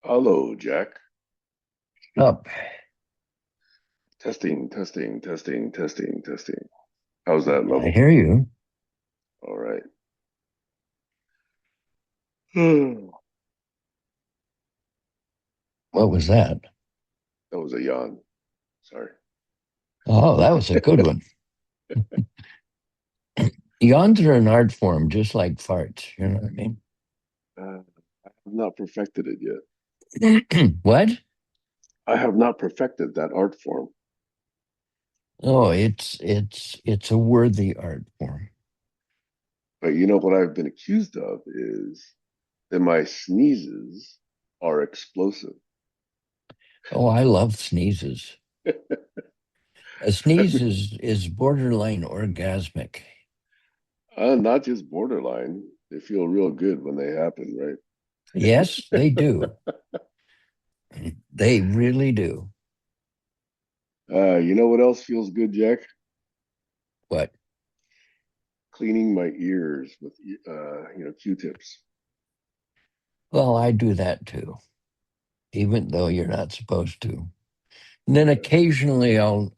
Hello, Jack. Up. Testing, testing, testing, testing, testing. How's that I level? hear you. All right. That What was that? was a yawn. Sorry. Oh, that was a good one. Yawns are an art form, just like farts. You know what I mean? I have not perfected it yet. What? I have not perfected that art form. Oh, it's a worthy art form. But you know what I've been accused of is that my sneezes are explosive. Oh, I love sneezes. A sneeze is borderline orgasmic. Not just borderline. They feel real good when they happen, right? Yes, they do. They really do. You know what else feels good, Jack? What? Cleaning my ears with Q-tips. Well, I do that too, even though you're not supposed to. And then Yeah. occasionally I'll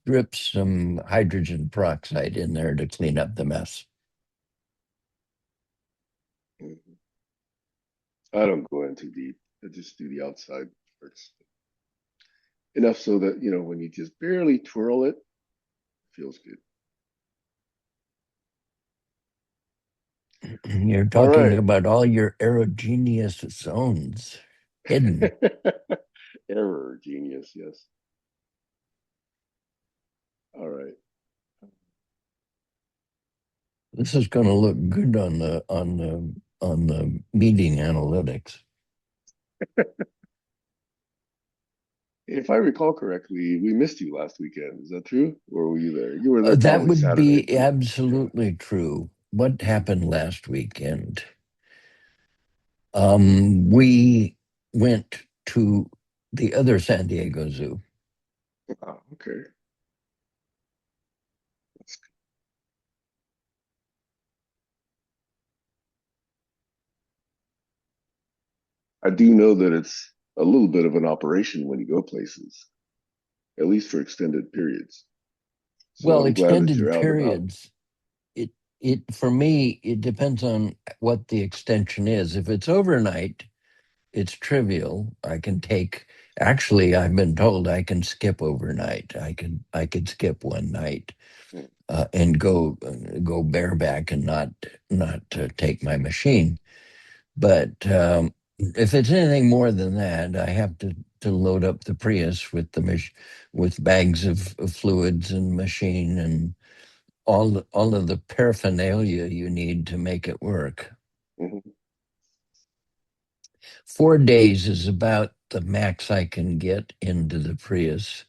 drip some hydrogen peroxide in there to clean up the mess. Mhm. I don't go in too deep. I just do the outside parts. Enough so that, when you just barely twirl it, it feels good. You're All talking right. about all your erogenous zones hidden. Error, genius, yes. All right. This is going to look good on the meeting analytics. If I recall correctly, we missed you last weekend. Is that true? Or were you there? You were there That probably would Saturday, be but yeah. absolutely true. What Mhm. happened last weekend? We went to the other San Diego Zoo. Ah, okay. That's I do know that it's a little bit of an operation when you go places, at least for extended periods. So Well, I'm glad that extended you're out and about. periods, it for me, it depends on what the extension is. If it's overnight, it's trivial. Actually, I've been told I can skip overnight. I could skip one night Mm. and go bareback and not take my machine. But if it's anything more than that, I have to load up the Prius with bags of fluids and machine and all of the paraphernalia you need to make it work. Mhm. 4 days is about the max I can get into the Prius.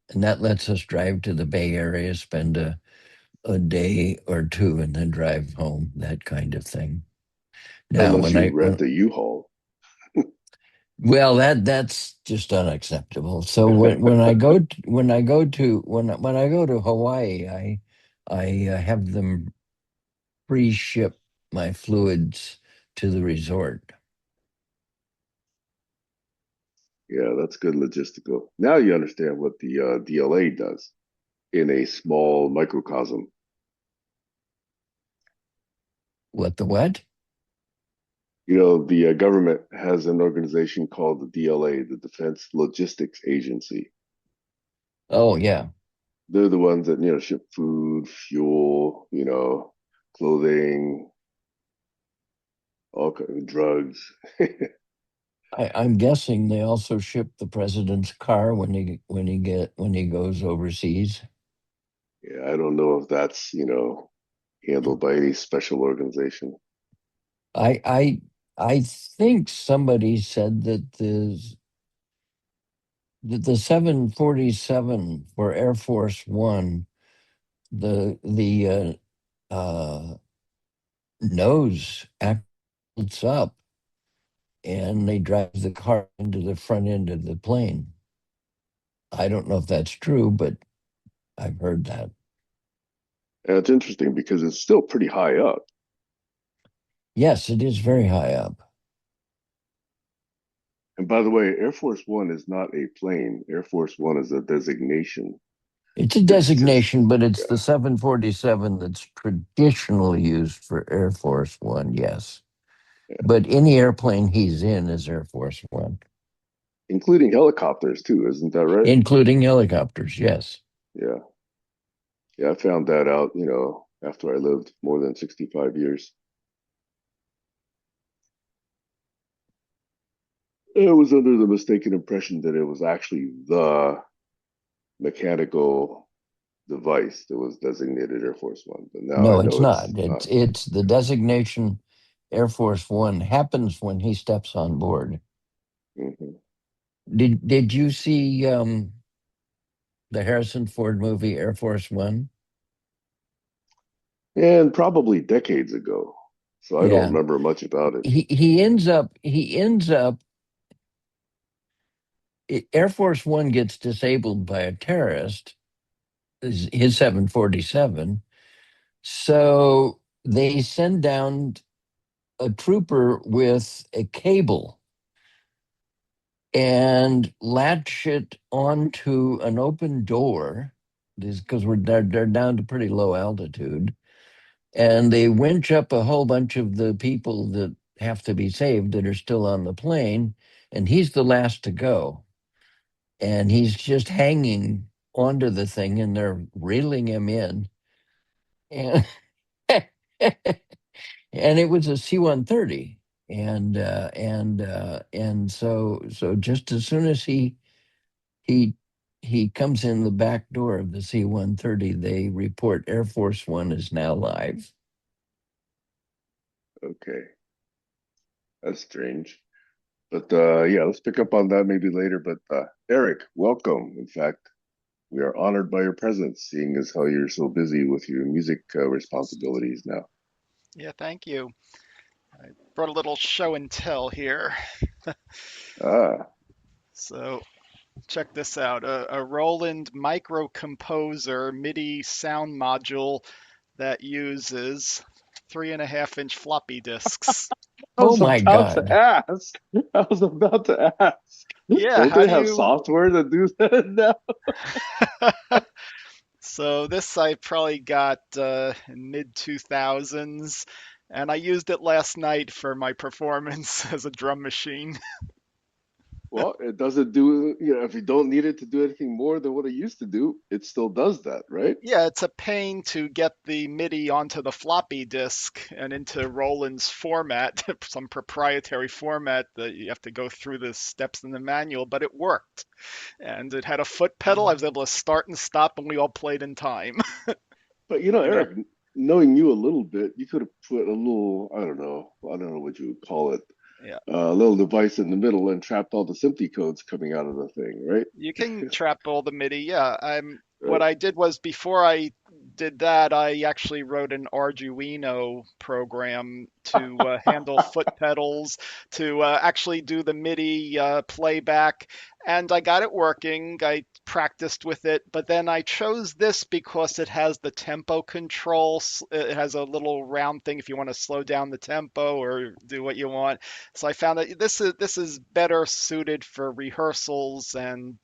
And that lets us drive to the Bay Area, spend a day or two, and then drive home, that kind of thing. Now, Unless you rent a U-Haul. well, that's just unacceptable. So when I go to Hawaii, I have them pre-ship my fluids to the resort. Yeah, that's good logistical. Now you understand what the DLA does in a small microcosm. What the what? The government has an organization called the DLA, the Defense Logistics Agency. Oh yeah. They're the ones that, ship food, fuel, clothing, all kinds of drugs. I'm guessing they also ship the president's car when he goes overseas. Yeah, I don't know if that's, handled by any special organization. I I I think somebody said that the 747 for Air Force One, the nose acts up and they drive the car into the front end of the plane. I don't know if that's true, but I've heard that. And it's interesting because it's still pretty high up. Yes, it is very high up. And by the way, Air Force One is not a plane. Air Force One is a designation. It's a It's just, designation, but it's the yeah, 747 that's traditionally used for Air Force One, yes. yeah. But any airplane he's in is Air Force One, Including helicopters too, isn't that right? including helicopters, yes. Yeah. Yeah, I found that out, after I lived more than 65 years. I was under the mistaken impression that it was actually the mechanical device that was designated Air Force One, but now I No, it's know it's not. not. It's the designation Air Force One happens when he steps on board. Hmm. Did you see the Harrison Ford movie Air Force One? And probably decades ago, so I don't Yeah. remember much about it. He ends up Air Force One gets disabled by a terrorist, his 747. So they send down a trooper with a cable and latch it onto an open door because they're down to pretty low altitude. And they winch up a whole bunch of the people that have to be saved that are still on the plane. And he's the last to go. And he's just hanging onto the thing and they're reeling him in. And and it was a C-130. And so just as soon as he he comes in the back door of the C-130, they report Air Force One is now live. Okay, that's strange. But yeah, let's pick up on that maybe later. But Eric, welcome. In fact, we are honored by your presence, seeing as how you're so busy with your music responsibilities now. Yeah, thank you. I brought a little show and tell here. Ah, So check this out. A Roland microcomposer MIDI sound module that uses 3.5-inch floppy disks. I Oh was my about to God. ask. I was about to ask. Yeah, Don't how they do have you? software to do that now? So this I probably got in mid 2000s, and I used it last night for my performance as a drum machine. Well, it doesn't do, if you don't need it to do anything more than what it used to do, it still does that, right? Yeah, it's a pain to get the MIDI onto the floppy disk and into Roland's format, some proprietary format that you have to go through the steps in the manual, but it worked. And it had a foot pedal. I was able to start and stop, and we all played in time. But You know? Eric, knowing you a little bit, you could have put a little, I don't know what you would call it, Yeah. a little device in the middle and trapped all the SMPTE codes coming out of the thing, right? You can trap all the MIDI. Yeah. What Right. I did was before I did that, I actually wrote an Arduino program to handle foot pedals, to actually do the MIDI playback, and I got it working. I practiced with it, but then I chose this because it has the tempo control. It has a little round thing if you want to slow down the tempo or do what you want. So I found that this is better suited for rehearsals and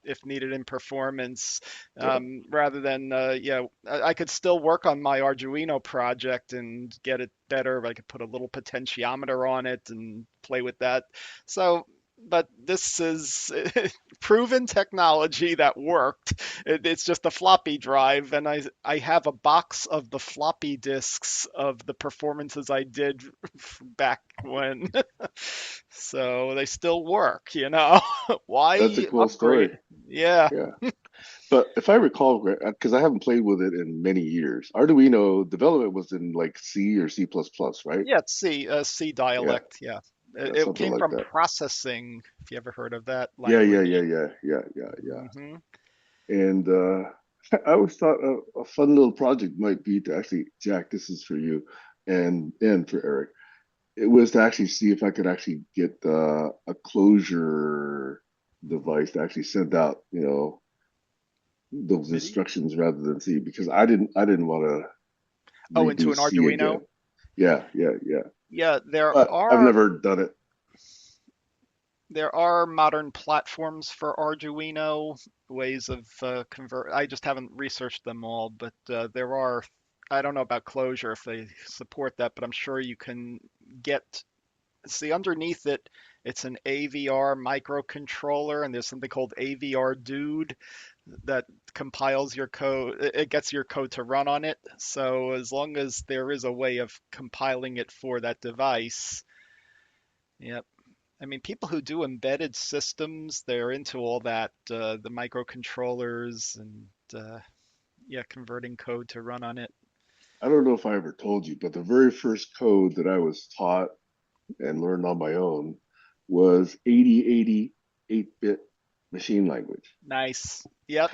if needed in performance, Yeah. rather than I could still work on my Arduino project and get it better. I could put a little potentiometer on it and play with that. So. But this is proven technology that worked. It's just a floppy drive, and I have a box of the floppy disks of the performances I did back when. So they still work. That's a Why cool upgrade? story. Yeah. Yeah. But if I recall, because I haven't played with it in many years, Arduino development was in like C or C++, right? Yeah, it's C Yeah, dialect. Yeah. yeah, It something came like from that. processing, if you ever heard of that Yeah, yeah, language. yeah, yeah, yeah, yeah, yeah. Hmm. And I always thought a fun little project might be to actually, Jack, this is for you, and for Eric. It was to actually see if I could actually get a closure device to actually send out, those MIDI? instructions rather than C, because I didn't want to Oh, into redo an C Arduino? again. Yeah, yeah, yeah. Yeah, but I've never done it. there are modern platforms for Arduino, ways of convert. I just haven't researched them all, but there are. I don't know about Clojure if they support that, but I'm sure you can get. See, underneath it, it's an AVR microcontroller, and there's something called AVR Dude that compiles your code. It gets your code to run on it. So as long as there is a way of compiling it for that device, yep. I mean, people who do embedded systems, they're into all that, the microcontrollers and yeah, converting code to run on it. I don't know if I ever told you, but the very first code that I was taught and learned on my own was 8080 8-bit machine language. Nice. Yep.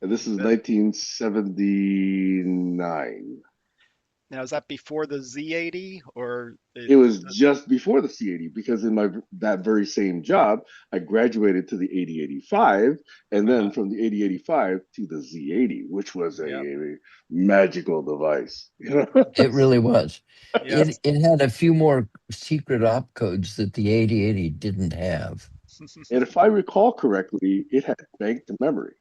And this is The, 1979. Now, is that before the Z80 or it? It was just before the C80 because in my that very same job, I graduated to the 8085 and then Uh-huh. from the 8085 to the Z80, which was Yep. a magical device. You know? It really was. Yep. It had a few more secret opcodes that the 8080 didn't have. And if I recall correctly, it had banked memory.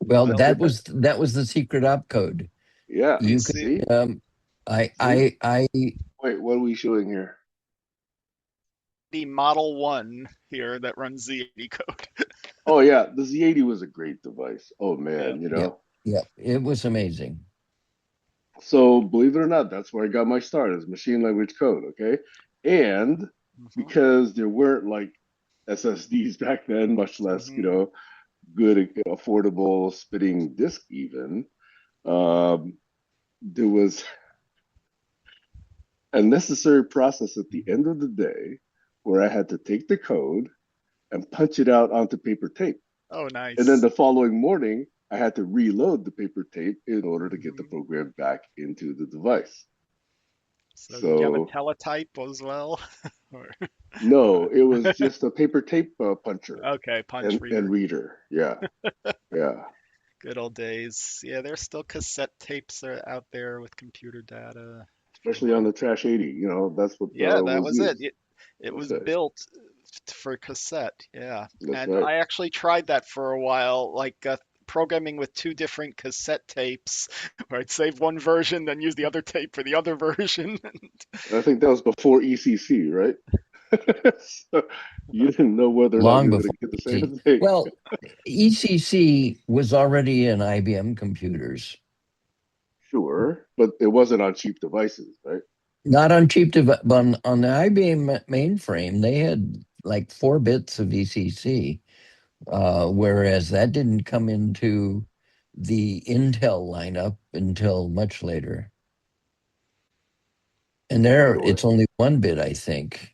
Well, Well, that was the secret opcode. Yeah. you You could see See? I See? I Wait, what are we showing here? the Model 1 here that runs Z80 code. Oh yeah, the Z80 was a great device. Oh Yeah. man, you yeah, know. yeah, it was amazing. So believe it or not, that's where I got my start as machine language code. Okay, and Hmm. because there weren't like SSDs back then, much less Hmm. good affordable spitting disk even. Um, there was a necessary process at the end of the day where I had to take the code and punch it out onto paper tape. Oh, And then nice. the following morning, I had to reload the paper tape in order to get the Hmm. program back into the device. So did you have a So, teletype as well? Or, no, it was just a paper tape puncher okay, punch and reader. reader. Yeah, yeah. Good old days. Yeah, there's still cassette tapes are out there with computer data from Especially on the Trash 80, that's what yeah, that was was it. used. It That's was right. for cassette. Yeah. That's And right. I actually tried that for a while, like programming with two different cassette tapes, where I'd save one version, then use the other tape for the other version. I think that was before ECC, right? So you didn't know whether or not Long you were going before to get the EC. same thing. Well, ECC was already in IBM computers, Sure, but it wasn't on cheap devices, right? not on but on the IBM mainframe. They had like 4 bits of ECC, whereas that didn't come into the Intel lineup until much later. And there, Sure. it's only 1 bit, I think.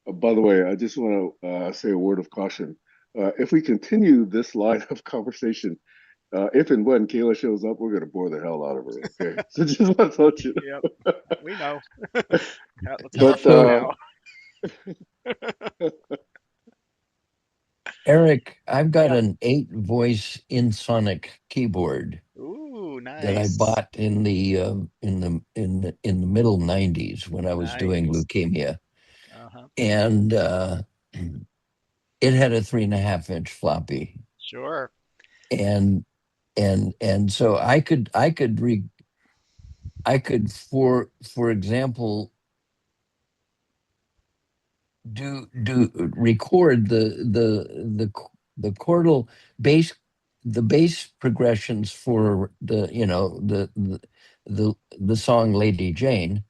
By the way, I just want to say a word of caution. If we continue this line of conversation, if and when Kayla shows up, we're going to bore the hell out of her. Okay, so just want to let you Yep, we know. Let's have our But fun So, now. Eric, I've got Yeah. an 8 voice InSonic keyboard Ooh, that I nice. bought in the middle '90s when I was doing Nice. leukemia, Uh-huh. and it had a 3.5 inch floppy, Sure. and so I could for example do record the chordal bass the bass progressions for the song Lady Jane,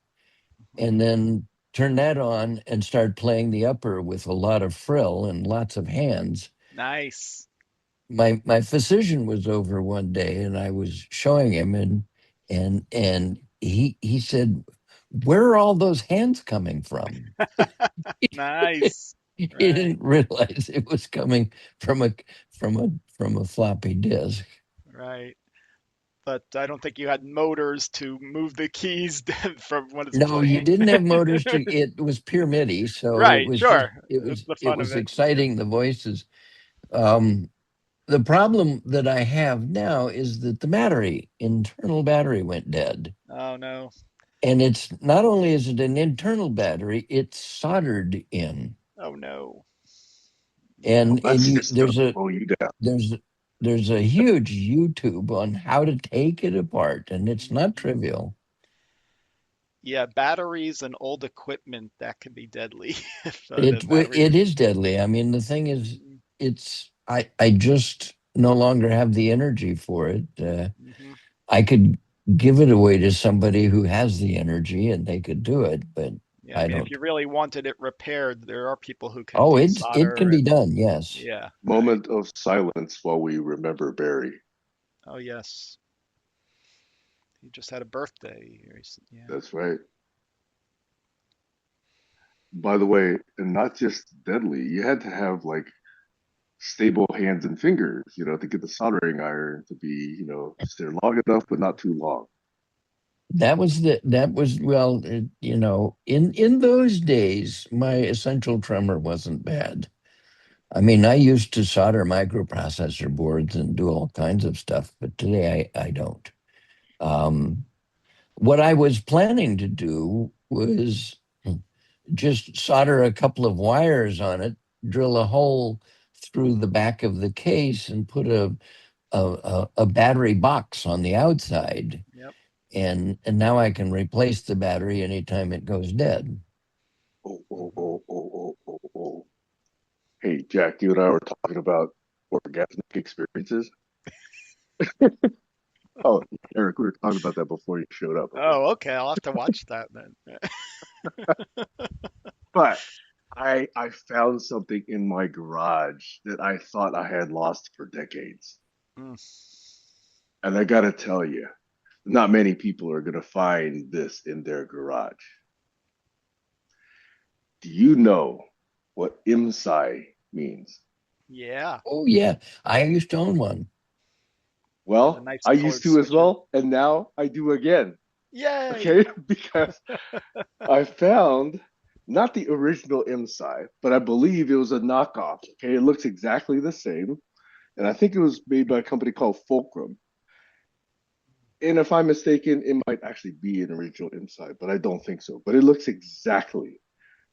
Mhm. and then turn that on and start playing the upper with a lot of frill and lots of hands. Nice. My physician was over one day and I was showing him, and he said, "Where are all those hands coming from?" Nice. He Right. didn't realize it was coming from a from a floppy disk. Right. But I don't think you had motors to move the keys from when it's No, you playing. didn't have motors to it was pure MIDI, so it Right. was just Sure. That's the it fun of was it. Yep. exciting the voices. Um, the problem that I have now is that the internal battery went dead. Oh no. And it's not only is it an internal battery, it's soldered in. Oh no. Oh, And that's you just gonna blow you down. there's there's a huge YouTube on how to take it apart, and it's not Mhm. trivial. Yeah, batteries and old equipment that can be deadly if the battery. It is deadly. I mean, the thing is, Mhm. I just no longer have the energy for it. Mhm. I could give it away to somebody who has the energy and they could do it, but Yeah, I I mean, if don't. you really wanted it repaired, there are people who can Oh, it can desolder be and done. Yes, yeah, right. Moment of silence while we remember Barry. Oh yes, he just had a birthday recently. Yeah. That's right. By the way, and not just deadly, you had to have like stable hands and fingers, to get the soldering iron to be, just there long enough, but not too long. that was well, in those days, my essential tremor wasn't bad. I mean, I used to solder microprocessor boards and do all kinds of stuff, but today I don't. Um, what I was planning to do was just solder a couple of wires on it, drill a hole through the back of the case, and put a battery box on the outside. Yep. And now I can replace the battery anytime it goes dead. Oh, oh, Mhm. oh, oh, oh, oh, oh. Hey, Jack, you and I were talking about orgasmic experiences. Oh, Eric, we were talking about that before you showed up, okay? Oh, okay. I'll have to watch that then. But I found something in my garage that I thought I had lost for decades. Mm. And I gotta tell you, not many people are gonna find this in their garage. Do you know what IMSI means? Yeah. Oh yeah, I used to own one. Yeah, the Well, nice I used colored to as switches. well, and now I do again. Yay. Okay, because I found not the original IMSI, but I believe it was a knockoff. Okay, it looks exactly the same, and I think it was made by a company called Fulcrum. And if I'm mistaken, it might actually be an original IMSI, but I don't think so. But it looks exactly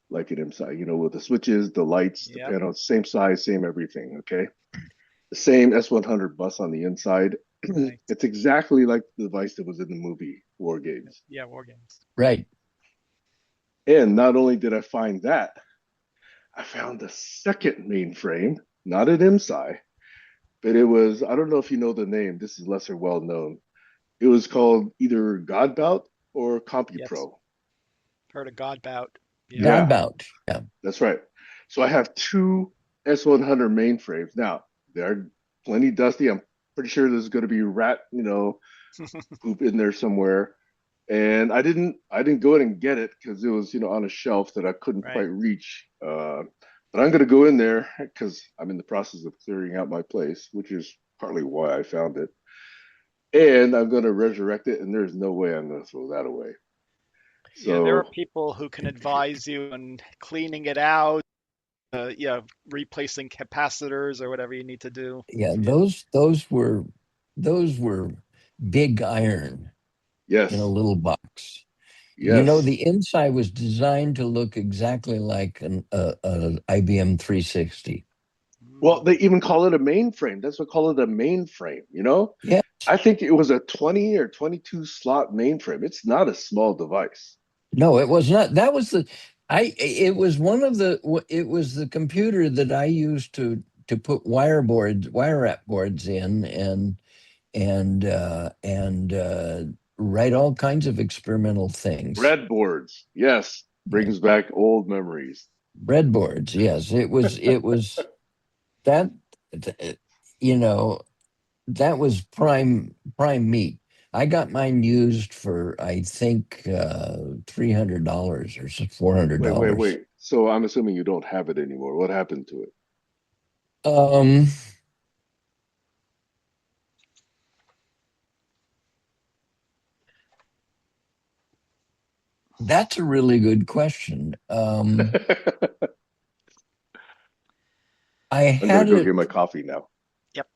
like an IMSI, with the switches, the lights, the Yep. panels, same size, same everything. Okay, the same S100 bus on the inside. Nice. It's exactly like the device that was in the movie War Games. Yeah, war games. Right. And not only did I find that, I found the second mainframe, not at IMSI, but it was, I don't know if you know the name, this is lesser well known. It was called either Godbout or Yes. CompuPro. Heard of Godbout. Yeah. God Yeah, bout. Yeah. that's right. So I have two S100 mainframes. Now, they're plenty dusty. I'm pretty sure there's going to be rat, poop in there somewhere. And I didn't go in and get it because it was on a shelf that I couldn't Right. quite reach. But I'm gonna go in there because I'm in the process of clearing out my place, which is partly why I found it. And I'm gonna resurrect it, and there's no way I'm gonna throw that away. Yeah, there are So people who can advise you on cleaning it out, yeah, replacing capacitors or whatever you need to do. Yeah, Yeah. those were big iron in a yes, little box. yes. The inside was designed to look exactly like an IBM 360. Well, they Mm. even call it a mainframe. That's what call it a mainframe. Yeah. I think it was a 20 or 22 slot mainframe. It's not a small device. No, it was not. That was the I it was one of the it was the computer that I used to put wire wrap boards in and write all kinds of experimental things. Breadboards, yes, Yeah. brings back old memories. Breadboards, yes. It was that you know that was prime meat. I got mine used for I think $300 or four hundred Wait, wait, dollars. wait. So I'm assuming you don't have it anymore. What happened to it? Um, that's a really good question. I I'm gonna had go get my it. coffee now. Yep.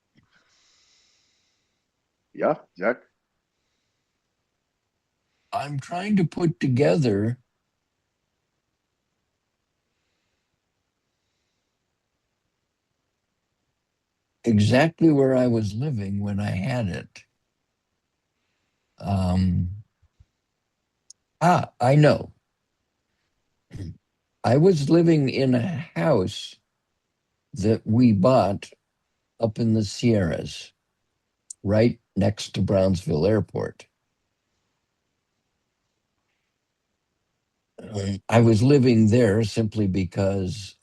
Yeah, Jack? I'm trying to put together exactly where I was living when I had it. Um, I know. I was living in a house that we bought up in the Sierras, right next to Brownsville Airport. I was living there simply because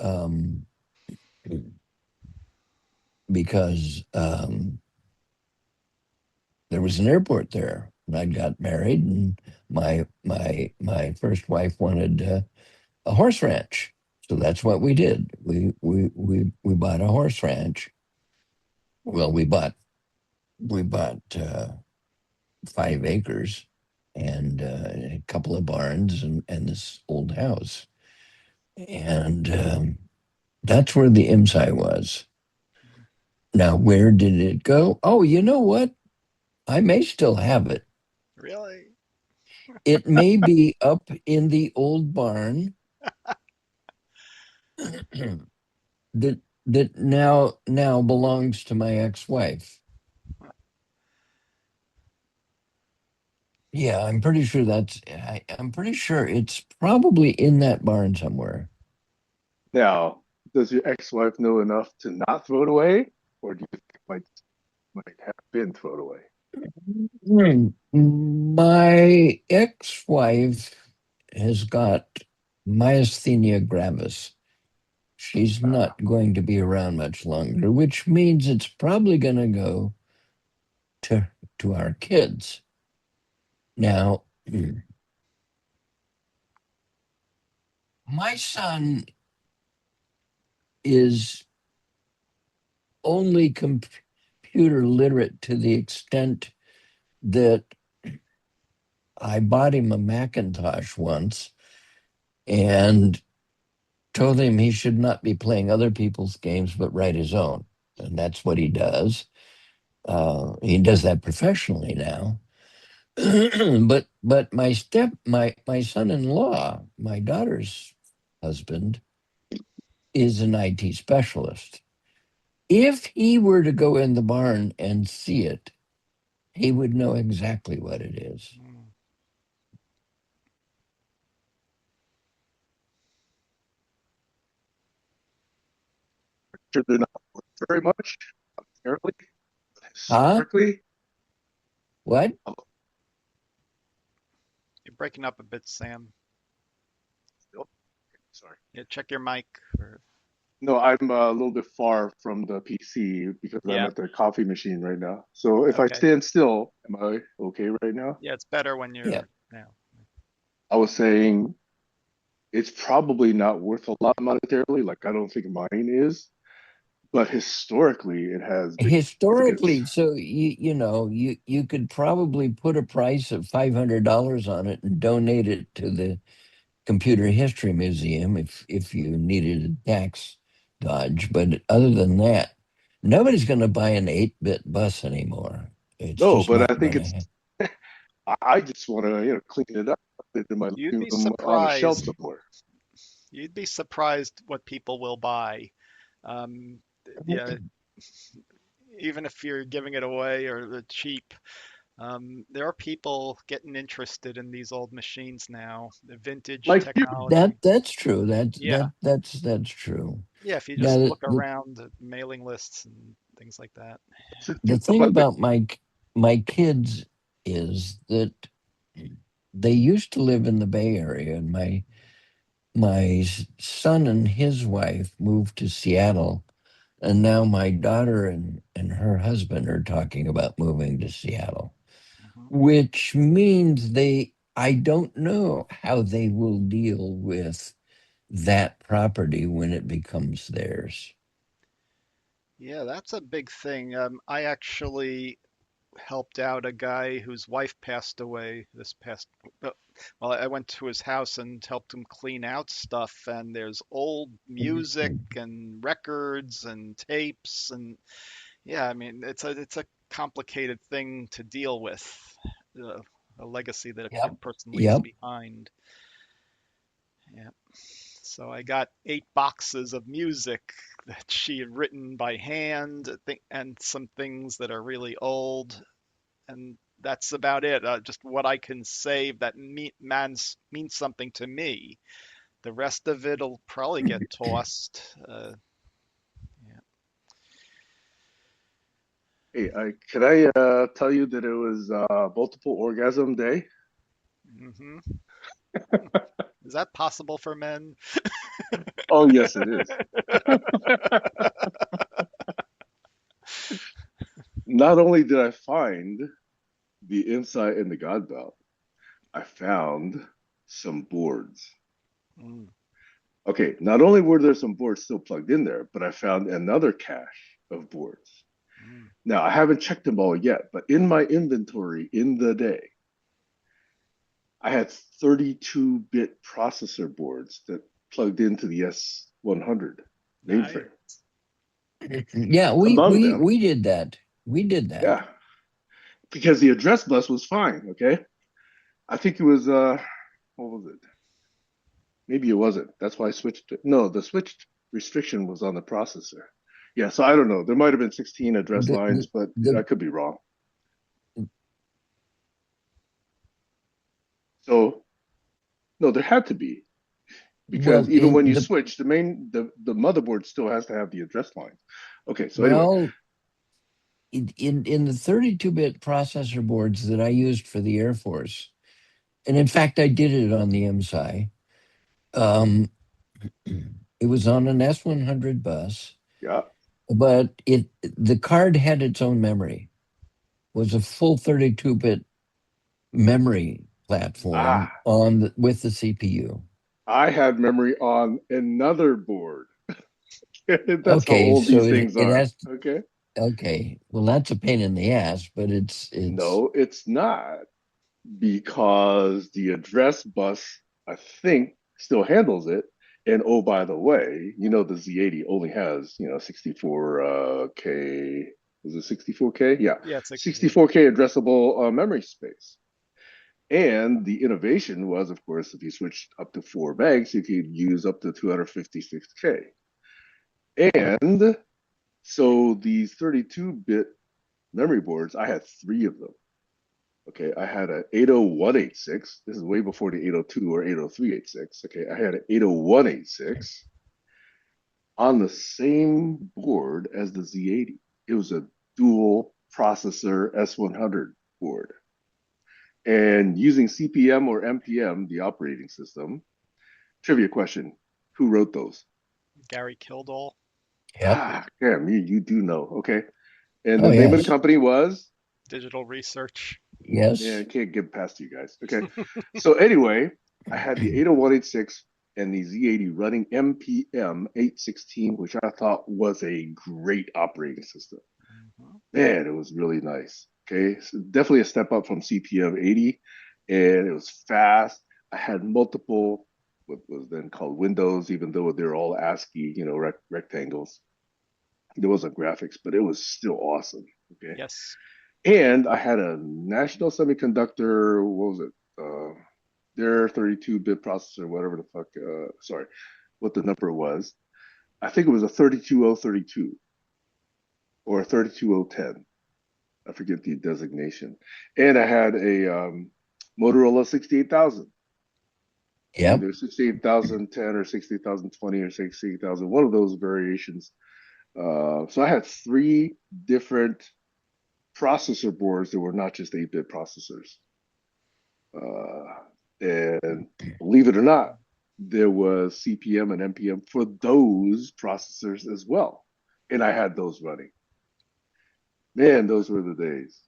there was an airport there, and I got married, and my first wife wanted a horse ranch, so that's what we did. We bought a horse ranch. Well, we bought 5 acres and a couple of barns and this old house, and that's where the IMSI was. Now, where did it go? Oh, you know what? I may still have it. Really? It may be up in the old barn that now belongs to my ex-wife. Yeah, I'm pretty sure it's probably in that barn somewhere. Now, does your ex-wife know enough to not throw it away, or do you think it might have been thrown away? My ex-wife has got myasthenia gravis. She's Uh, not going to be around much longer, which means it's probably going to go to to our kids. Now, my son is only computer literate to the extent that I bought him a Macintosh once and told him he should not be playing other people's games but write his own. And that's what he does. He does that professionally now. but my son-in-law, my daughter's husband, is an IT specialist. If he were to go in the barn and see it, he would know exactly what it is. Mm. sure they're not worth very much, apparently, but Huh? historically, What? oh, You're breaking up a bit, Sam. no, sorry. Yeah, check your mic. No, I'm a little bit far from the PC because I'm Yeah, at the coffee machine right now. So if I okay. stand still, am I okay right now? Yeah, it's better when Yeah. you're now. I was saying it's probably not worth a lot monetarily. Like I don't think mine is, but historically it has big significance. Historically, so you could probably put a price of $500 on it and donate it to the Computer History Museum if you needed a tax dodge. But other than that, nobody's going to buy an 8-bit bus anymore. It's No, just but I not think going it's to. I just want to clean it up, put it in my You'd living be room on a shelf surprised. somewhere. You'd be surprised what people will buy. Um, yeah, even if you're giving it away or the cheap, there are people getting interested in these old machines now, the vintage Like you. technology. That's true. Yeah, That's true. yeah. If you Now just look around at mailing lists and things like that. Since you the brought thing up the about my kids is that they used to live in the Bay Area, and my son and his wife moved to Seattle, and now my daughter and her husband are talking about moving to Seattle, Mhm. which means I don't know how they will deal with that property when it becomes theirs. Yeah, that's a big thing. I actually helped out a guy whose wife passed away this past. uh, Well, I went to his house and helped him clean out stuff, and there's old music and records and tapes, and yeah, I mean it's a complicated thing to deal with. Uh, a legacy that a Yep. person leaves Yep. behind. Yeah. So I got 8 boxes of music that she had written by hand, and some things that are really old, and that's about it. Just what I can save that means something to me. The rest of it'll probably get tossed. Yeah. Hey, can I tell you that it was multiple orgasm day? Hmm. Is that possible for men? Oh, yes, it is. Not only did I find the Insight and the God Belt, I found some boards. Mm, Okay, not only were there some boards still plugged in there, but I found another cache of boards. mm. Now, I haven't checked them all yet, but in my inventory in the day, I had 32-bit processor boards that plugged into the S100 Nice. mainframe. Yeah, we Among we them, we did that. We did that. yeah, because the address bus was fine, okay? I think it was what was it? Maybe it wasn't. That's why I switched it. No, the switched restriction was on the processor. Yeah, so I don't know. There might have been 16 address The lines, the, but I the could be wrong. So no, there had to be because well even in when you the switch, the motherboard still has to have the address lines. Okay, so anyway, well in the 32-bit processor boards that I used for the Air Force, and in fact I did it on the MSI. Um, it was on an S100 bus, yeah. but it the card had its own memory. Was a full 32-bit memory platform Ah, with the CPU. I had memory on another board. That's how Okay, old so these it things it are. has Okay. okay. Well, that's a pain in the ass, but it's No, it's not because the address bus, I think, still handles it. And oh, by the way, the Z80 only has 64K. Was it 64K? Yeah, Yeah, it's 64. 64K addressable memory space. And the innovation was, of course, if you switched up to 4 banks, you could use up to 256K. And so these 32-bit memory boards, I had three of them. Okay, I had an 80186. This is way before the 802 or 80386. Okay, I had an 80186 on the same board as the Z80. It was a dual processor S100 board. And using CPM or MPM, the operating system, trivia question, who wrote those? Gary Kildall. yep. Damn, you do know. Okay. And Oh the name of the yes, company was? Digital Research. Yeah, I yes. can't get past you guys. Okay. So anyway, I had the 80186 and the Z80 running MPM 816, which I thought was a great operating system. Mhm. Man, it was really nice. Okay. So definitely a step up from CPM 80, and it was fast. I had multiple, what was then called windows, even though they're all ASCII, rectangles. There wasn't graphics, but it was still awesome. Okay. Yes. And I had a National Semiconductor, what was it? Their 32-bit processor, whatever the fuck, sorry, what the number was. I think it was a 32032 or a 32010. I forget the designation. And I had a Motorola 68,000, Yep. either 68,010 or 60,020 or 60,000, one of those variations. So I had three different processor boards that were not just 8-bit processors. Uh, and believe it or not, there was CPM and NPM for those processors as well. And I had those running. Man, those were the days.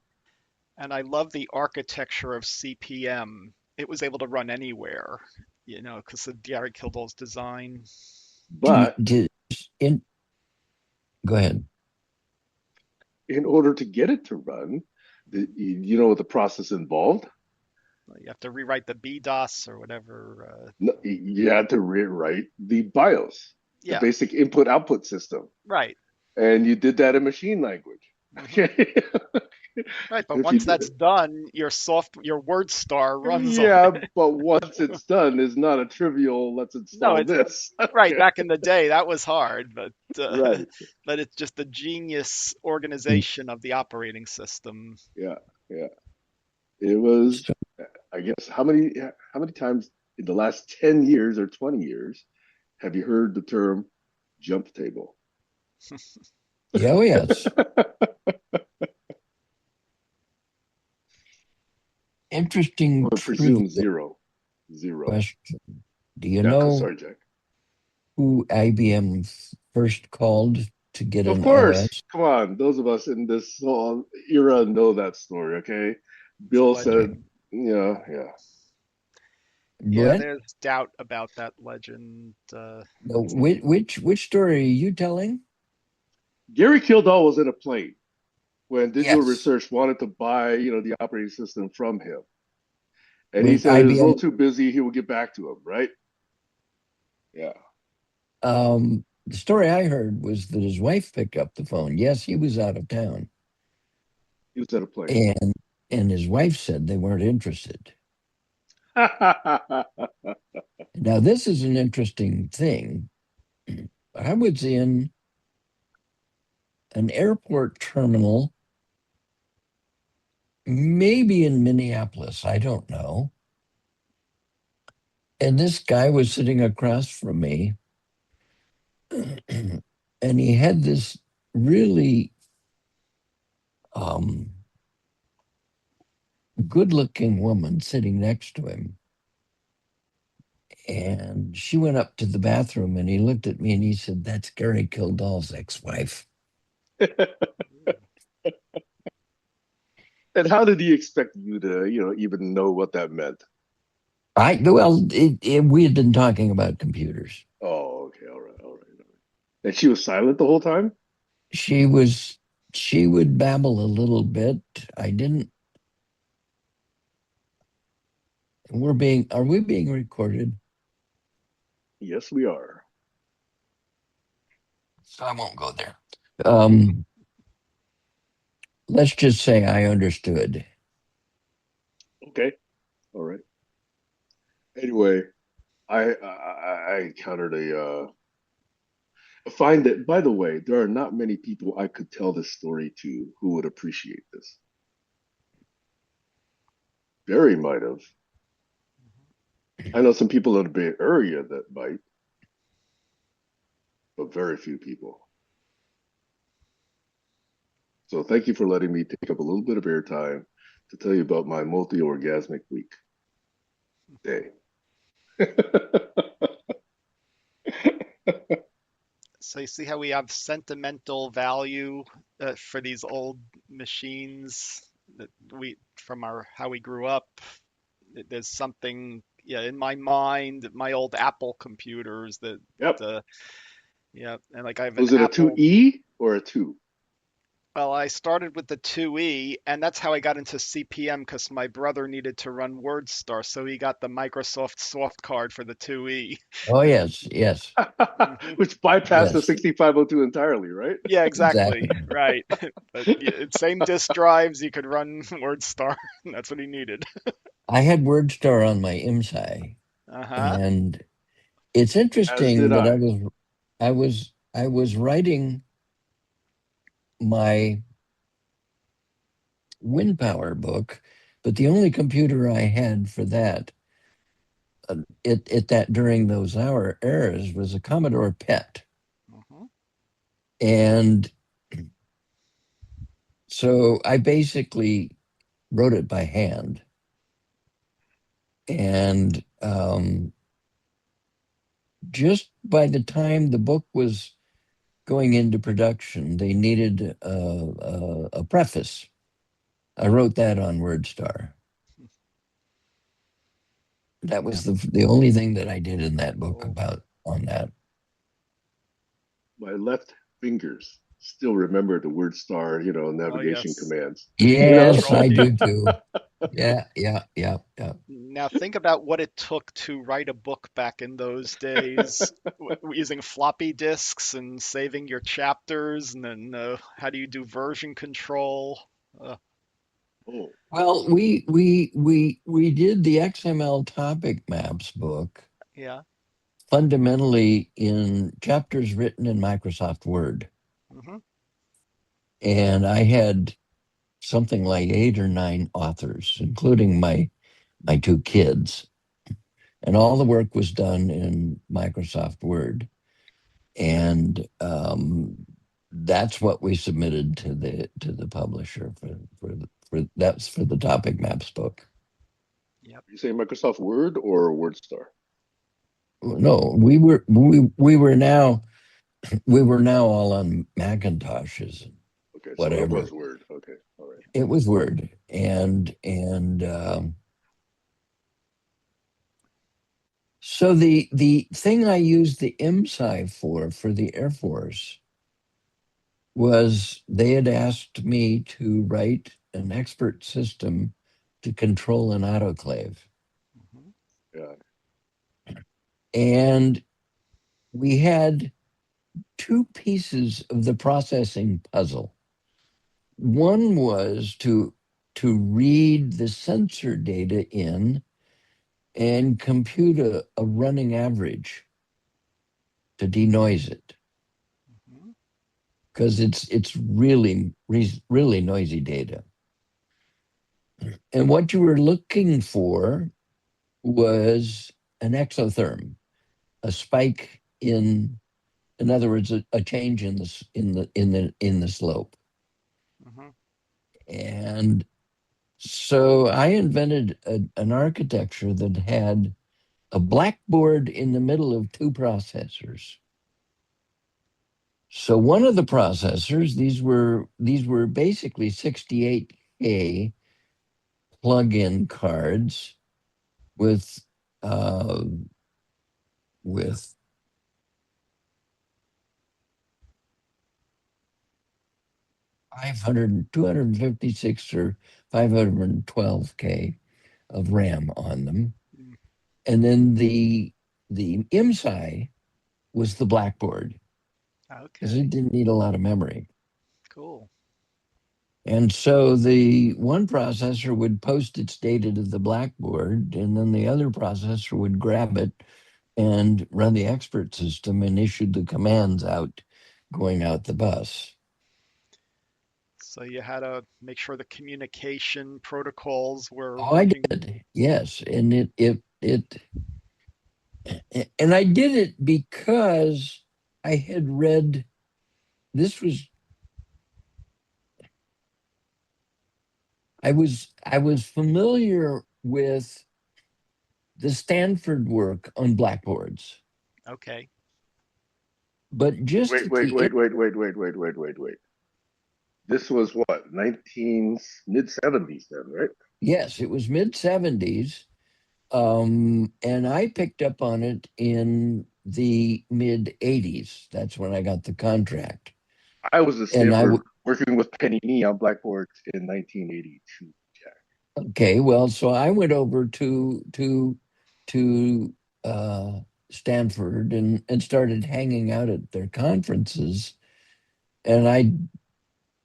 And I love the architecture of CPM. It was able to run anywhere, because of Gary Kildall's design. Do, But do, in, Go ahead. in order to get it to run, you know what the process involved? You have to rewrite the BDOS or whatever. You had to rewrite the BIOS, the Yeah, basic input output system. right. And you did that in machine language. Hmm. Okay. Right, but If you once that's done, your word star runs on yeah, it. but once it's done, it's not a trivial. Let's No, install it's this. right. Back in the day, that was hard, Right. but it's just the genius Mm. organization of the operating system. Yeah. Yeah. It was. So, I guess how many times in the last 10 years or 20 years have you heard the term jump table? yeah, oh, yes. I Interesting would trivia presume zero. Zero. question. Do you Yeah. know Sorry, Jack. who IBM first called to get Of an course. OS? Come on. Those of us in this whole era know that story. Okay. It's a Bill said, legend. yeah, yeah. Yeah, What? there's doubt about that legend. No, which story are you telling? Gary Kildall was in a plane when Digital Yes. Research wanted to buy, the operating system from him. And he When said he was a little IBM, too busy. He would get back to him, right? Yeah. the story I heard was that his wife picked up the phone. Yes, he was out of town, He was at a plane. and his wife said they weren't interested. Now, this is an interesting thing. I was in an airport terminal, maybe in Minneapolis, I don't know. And this guy was sitting across from me, and he had this really um, good looking woman sitting next to him. And she went up to the bathroom and he looked at me and he said, "That's Gary Kildall's ex wife." And how did he expect you to, even know what that meant? Well, we had been talking about computers. Oh, okay. All right. All right. All right. And she was silent the whole time? She was, she would babble a little bit. I didn't, are we being recorded? Yes, we are. So I won't go there. Um, let's just say I understood. Okay. All right. Anyway, I encountered I find that, by the way, there are not many people I could tell this story to who would appreciate this. Barry might have. I know some people in the Bay Area that might, but very few people. So thank you for letting me take up a little bit of airtime to tell you about my multi-orgasmic week day. So you see how we have sentimental value for these old machines that we from our how we grew up. There's something, yeah, in my mind, my old Apple computers that, Yep. uh, yeah, and like I have an Was it a Apple. 2E or a 2? Well, I started with the 2E, and that's how I got into CPM because my brother needed to run WordStar, so he got the Microsoft soft card for the 2E. Oh, yes, yes, Hmm. Which bypassed the yes, 6502 entirely, right? Yeah, exactly. exactly. Right. But yeah, same disk drives, you could run WordStar. That's what he needed. I had WordStar on my IMSI, Uh-huh. and it's As did interesting that I. I was writing my wind power book, but the only computer I had for that it that during those eras was a Commodore PET, Hmm. and so I basically wrote it by hand, and just by the time the book was going into production, they needed a preface. I wrote that on WordStar. That Yeah. was the only thing that I did in that book Cool. about on that. My left fingers still remember the word star, Oh, navigation yes. commands. You know, Yes, Control. I do too. Yeah, yeah, yeah, yeah. Now think about what it took to write a book back in those days, using floppy disks and saving your chapters, and then how do you do version control? Uh, Oh, Well, we did the XML topic maps book Yeah. fundamentally in chapters written in Microsoft Word. Hmm. And I had something like 8 or 9 authors, including my 2 kids. And all the work was done in Microsoft Word. And that's what we submitted to the publisher for that's for the topic maps book. Yep. you say Microsoft Word or WordStar? No, we were now all on Macintoshes and Okay, so it was whatever. Word. Okay, all right. It was Word, and so the thing I used the MSci for the Air Force was they had asked me to write an expert system to control an autoclave, Hmm. Yeah. and we had 2 pieces of the processing puzzle. One was to read the sensor data in and compute a running average to denoise it Hmm. because it's really noisy data. And what you were looking for was an exotherm, a spike in other words, a change in the slope. Hmm. And so I invented an architecture that had a blackboard in the middle of 2 processors. So one of the processors, these were basically 68K plug-in cards with uh, with 256 or 512K of RAM on them. And then the MSI was the blackboard because it Okay. didn't need a lot of memory. Cool. And so the one processor would post its data to the blackboard, and then the other processor would grab it and run the expert system and issue the commands out going out the bus. So you had to make sure the communication protocols were Oh, I working. did, yes, and and I did it because I had read this was I was familiar with the Stanford work on blackboards, Okay. but just Wait, at wait, the end, wait, wait, wait, wait, wait, wait, wait, wait. This was what, 19 mid 70s then, right? yes, it was mid 70s, and I picked up on it in the mid 80s. That's when I got the contract, I was at and Stanford working with Penny on blackboards in 1982. Jack. okay, well, so I went over to uh, Stanford and started hanging out at their conferences, and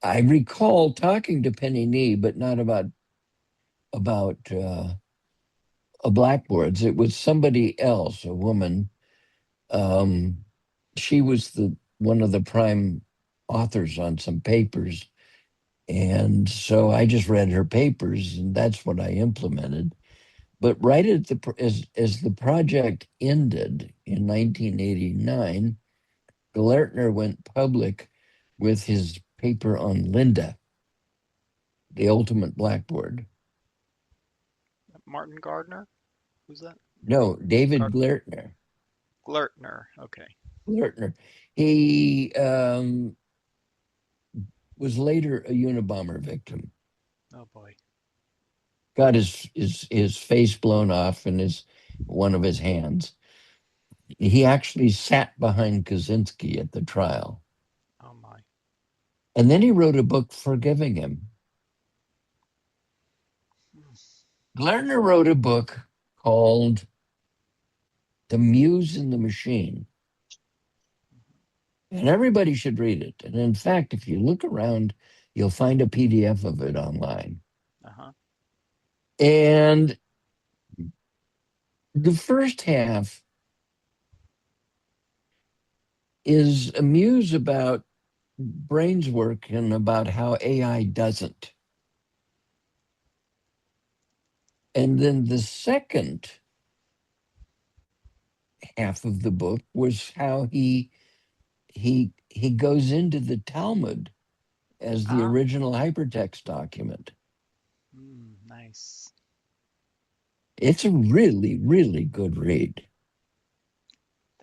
I recall talking to Penny Nee, but not about blackboards. It was somebody else, a woman. Um, she was the one of the prime authors on some papers, and so I just read her papers, and that's what I implemented. But right at as the project ended in 1989, Glertner went public with his paper on Linda, the ultimate blackboard. Martin Gardner? Who's that? No, David Gar- Glertner. Glertner. Okay. Glertner. He was later a Unabomber victim. Oh boy. Got his face blown off and his one of his hands. He actually sat behind Kaczynski at the trial, Oh my. and then he wrote a book forgiving him. Glertner wrote a book called "The Muse in the Machine," and everybody should read it. And in fact, if you look around, you'll find a PDF of it online. And the first half is a muse about brain's work and about how AI doesn't. And then the second half of the book was how he goes into the Talmud as the Ah, original hypertext document. nice. It's a really, really good read.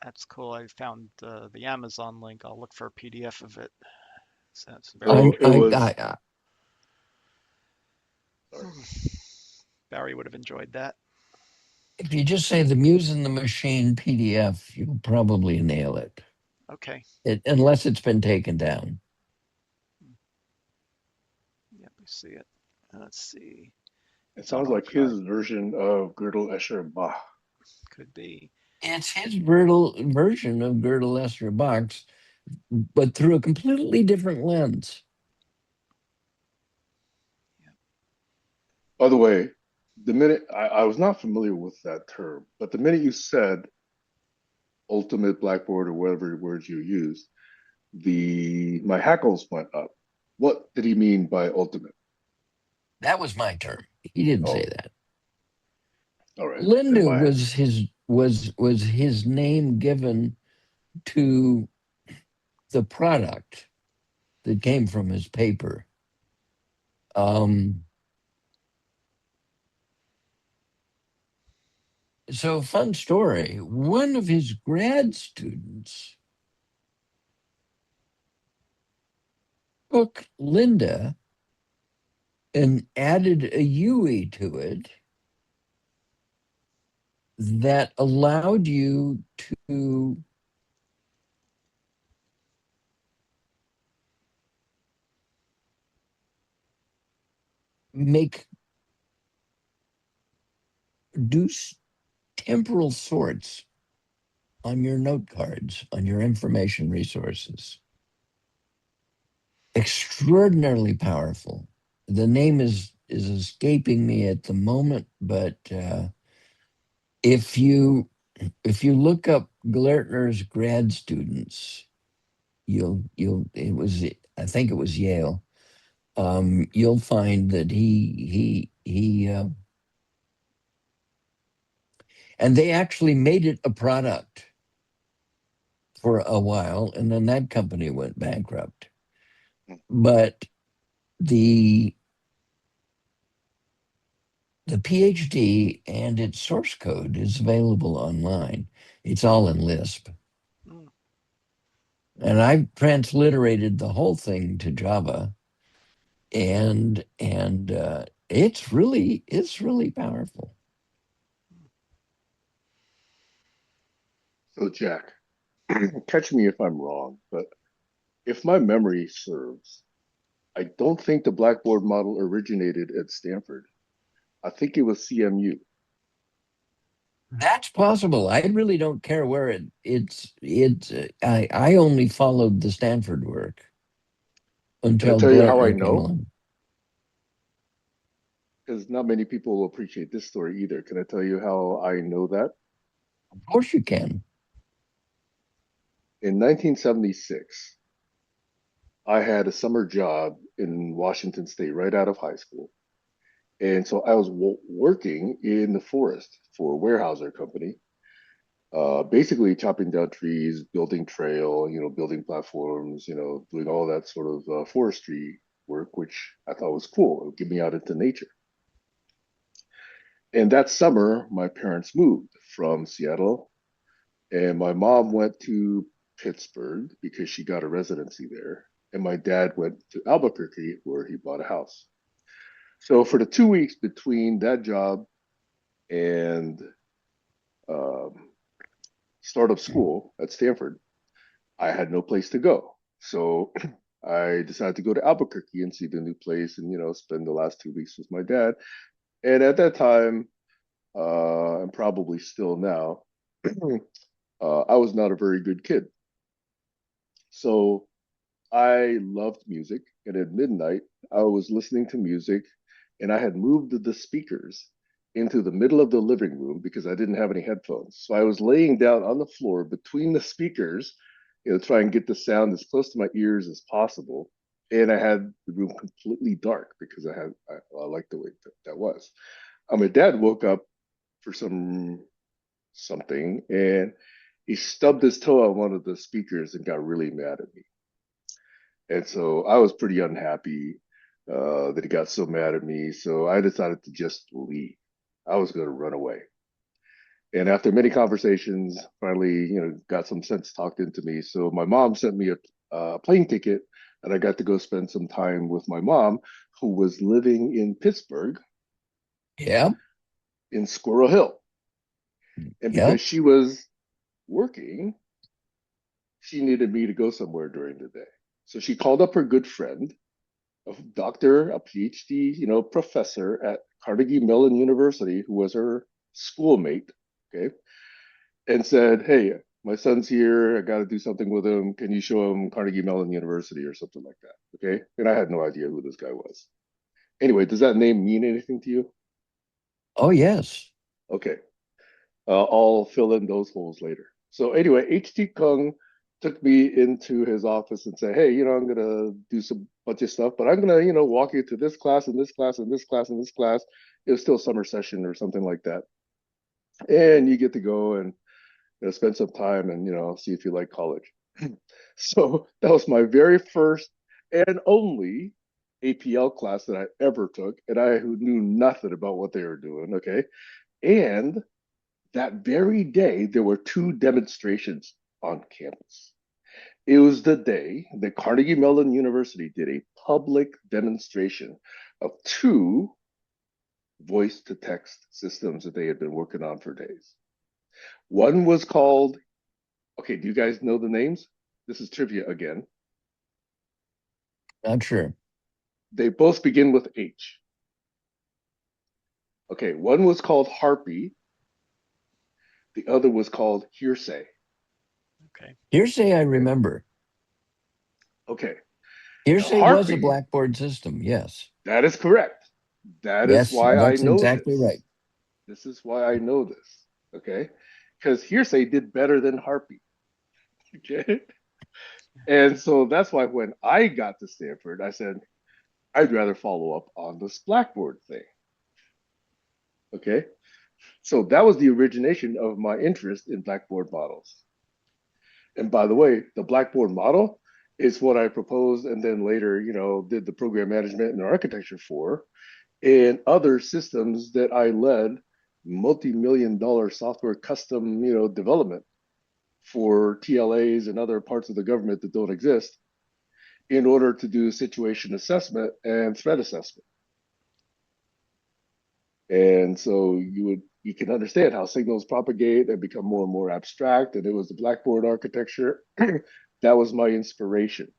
That's cool. I found the Amazon link. I'll look for a PDF of it. So that's very So I, it interesting. I, was, I, sorry. Barry would have enjoyed that. if you just say the Muse and the Machine PDF, you'll probably nail it. Okay. Unless it's been taken down. Yep, I see it. Let's see. It It's on sounds like his archive. version of Gödel, Escher, Bach. Could be. It's his version of Gödel Escher Bach's, but through a completely different lens. Yeah. By the way, the minute I was not familiar with that term, but the minute you said ultimate blackboard or whatever words you used, the my hackles went up. What did he mean by ultimate? That was my term. He didn't say Oh, that. all right. Then Linda my was his name given to the product that came from his paper. Um, so fun story. One of his grad students took Linda and added a UE to it that allowed you to make do temporal sorts on your note cards, on your information resources. Extraordinarily powerful. The name is escaping me at the moment, but if you if you look up Glertner's grad students, you'll it was I think it was Yale. You'll find that and they actually made it a product for a while, and then that company went bankrupt. But the the PhD and its source code is available online. It's all in Lisp. Mm, And I've transliterated the whole thing to Java, and it's really powerful. so Jack, catch me if I'm wrong, but if my memory serves, I don't think the Blackboard model originated at Stanford. I think it was CMU. That's possible. I really don't care where I only followed the Stanford work Can I until tell you how I Glartner came know? along. Because not many people will appreciate this story either. Can I tell you how I know that? Of course you can. In 1976, I had a summer job in Washington State right out of high school. And so I was working in the forest for a Weyerhaeuser company, basically chopping down trees, building trail, building platforms, doing all that sort of forestry work, which I thought was cool. It would get me out into nature. And that summer, my parents moved from Seattle, and my mom went to Pittsburgh because she got a residency there. And my dad went to Albuquerque where he bought a house. So for the 2 weeks between that job and um, start of school at Stanford, I had no place to go. So I decided to go to Albuquerque and see the new place and, spend the last 2 weeks with my dad. And at that time, and probably still now, I was not a very good kid. So I loved music. And at midnight, I was listening to music and I had moved the speakers into the middle of the living room because I didn't have any headphones. So I was laying down on the floor between the speakers, try and get the sound as close to my ears as possible. And I had the room completely dark because I liked the way that was. My dad woke up for something, and he stubbed his toe on one of the speakers and got really mad at me. And so I was pretty unhappy that he got so mad at me. So I decided to just leave. I was going to run away. And after many conversations, finally, got some sense talked into me. So my mom sent me a plane ticket, and I got to go spend some time with my mom, who was living in Pittsburgh Yep. in Squirrel Hill. And Yep. because she was working, she needed me to go somewhere during the day. So she called up her good friend, a doctor, a PhD, professor at Carnegie Mellon University, who was her schoolmate, okay, and said, "Hey, my son's here. I got to do something with him. Can you show him Carnegie Mellon University or something like that?" Okay, and I had no idea who this guy was. Anyway, does that name mean anything to you? Oh, yes. Okay, I'll fill in those holes later. So anyway, H.T. Kung took me into his office and said, "Hey, I'm gonna do some bunch of stuff, but I'm gonna, walk you to this class and this class and this class and this class." It was still summer session or something like that, and you get to go and spend some time and see if you like college. So that was my very first and only APL class that I ever took, and I who knew nothing about what they were doing. Okay, and that very day, there were two demonstrations on campus. It was the day that Carnegie Mellon University did a public demonstration of two voice to text systems that they had been working on for days. One was called, okay, do you guys know the names? This is trivia again. Not sure. They both begin with H. Okay, one was called Harpy, the other was called Hearsay. Okay. Hearsay, I Okay, remember. okay. Now, Hearsay was a Harpy, blackboard system. Yes. that is correct. That is Yes, why I that's know exactly right. this. This is why I know this. Okay. Because Hearsay did better than Harpy. Okay. And so that's why when I got to Stanford, I said, I'd rather follow up on this Blackboard thing. Okay. So that was the origination of my interest in Blackboard models. And by the way, the Blackboard model is what I proposed and then later, did the program management and architecture for, and other systems that I led multi-million dollar software custom, development for TLAs and other parts of the government that don't exist in order to do situation assessment and threat assessment. And so you can understand how signals propagate and become more and more abstract. And it was the Blackboard architecture that was my inspiration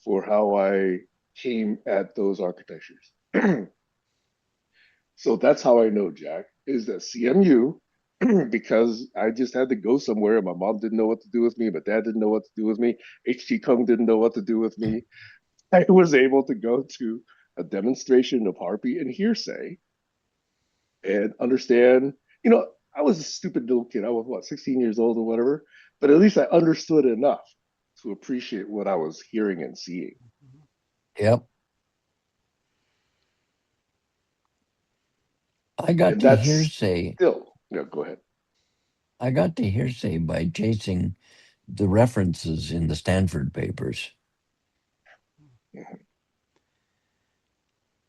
for how I came at those architectures. So that's how I know, Jack, is that CMU, because I just had to go somewhere. My mom didn't know what to do with me. My dad didn't know what to do with me. H.T. Kung didn't know what to do with me. I was able to go to a demonstration of Harpy and Hearsay and understand. I was a stupid little kid. I was, what, 16 years old or whatever, but at least I understood enough to appreciate what I was hearing and seeing. Yep. I got And to that's hearsay. still, go ahead. I got to hearsay by chasing the references in the Stanford papers.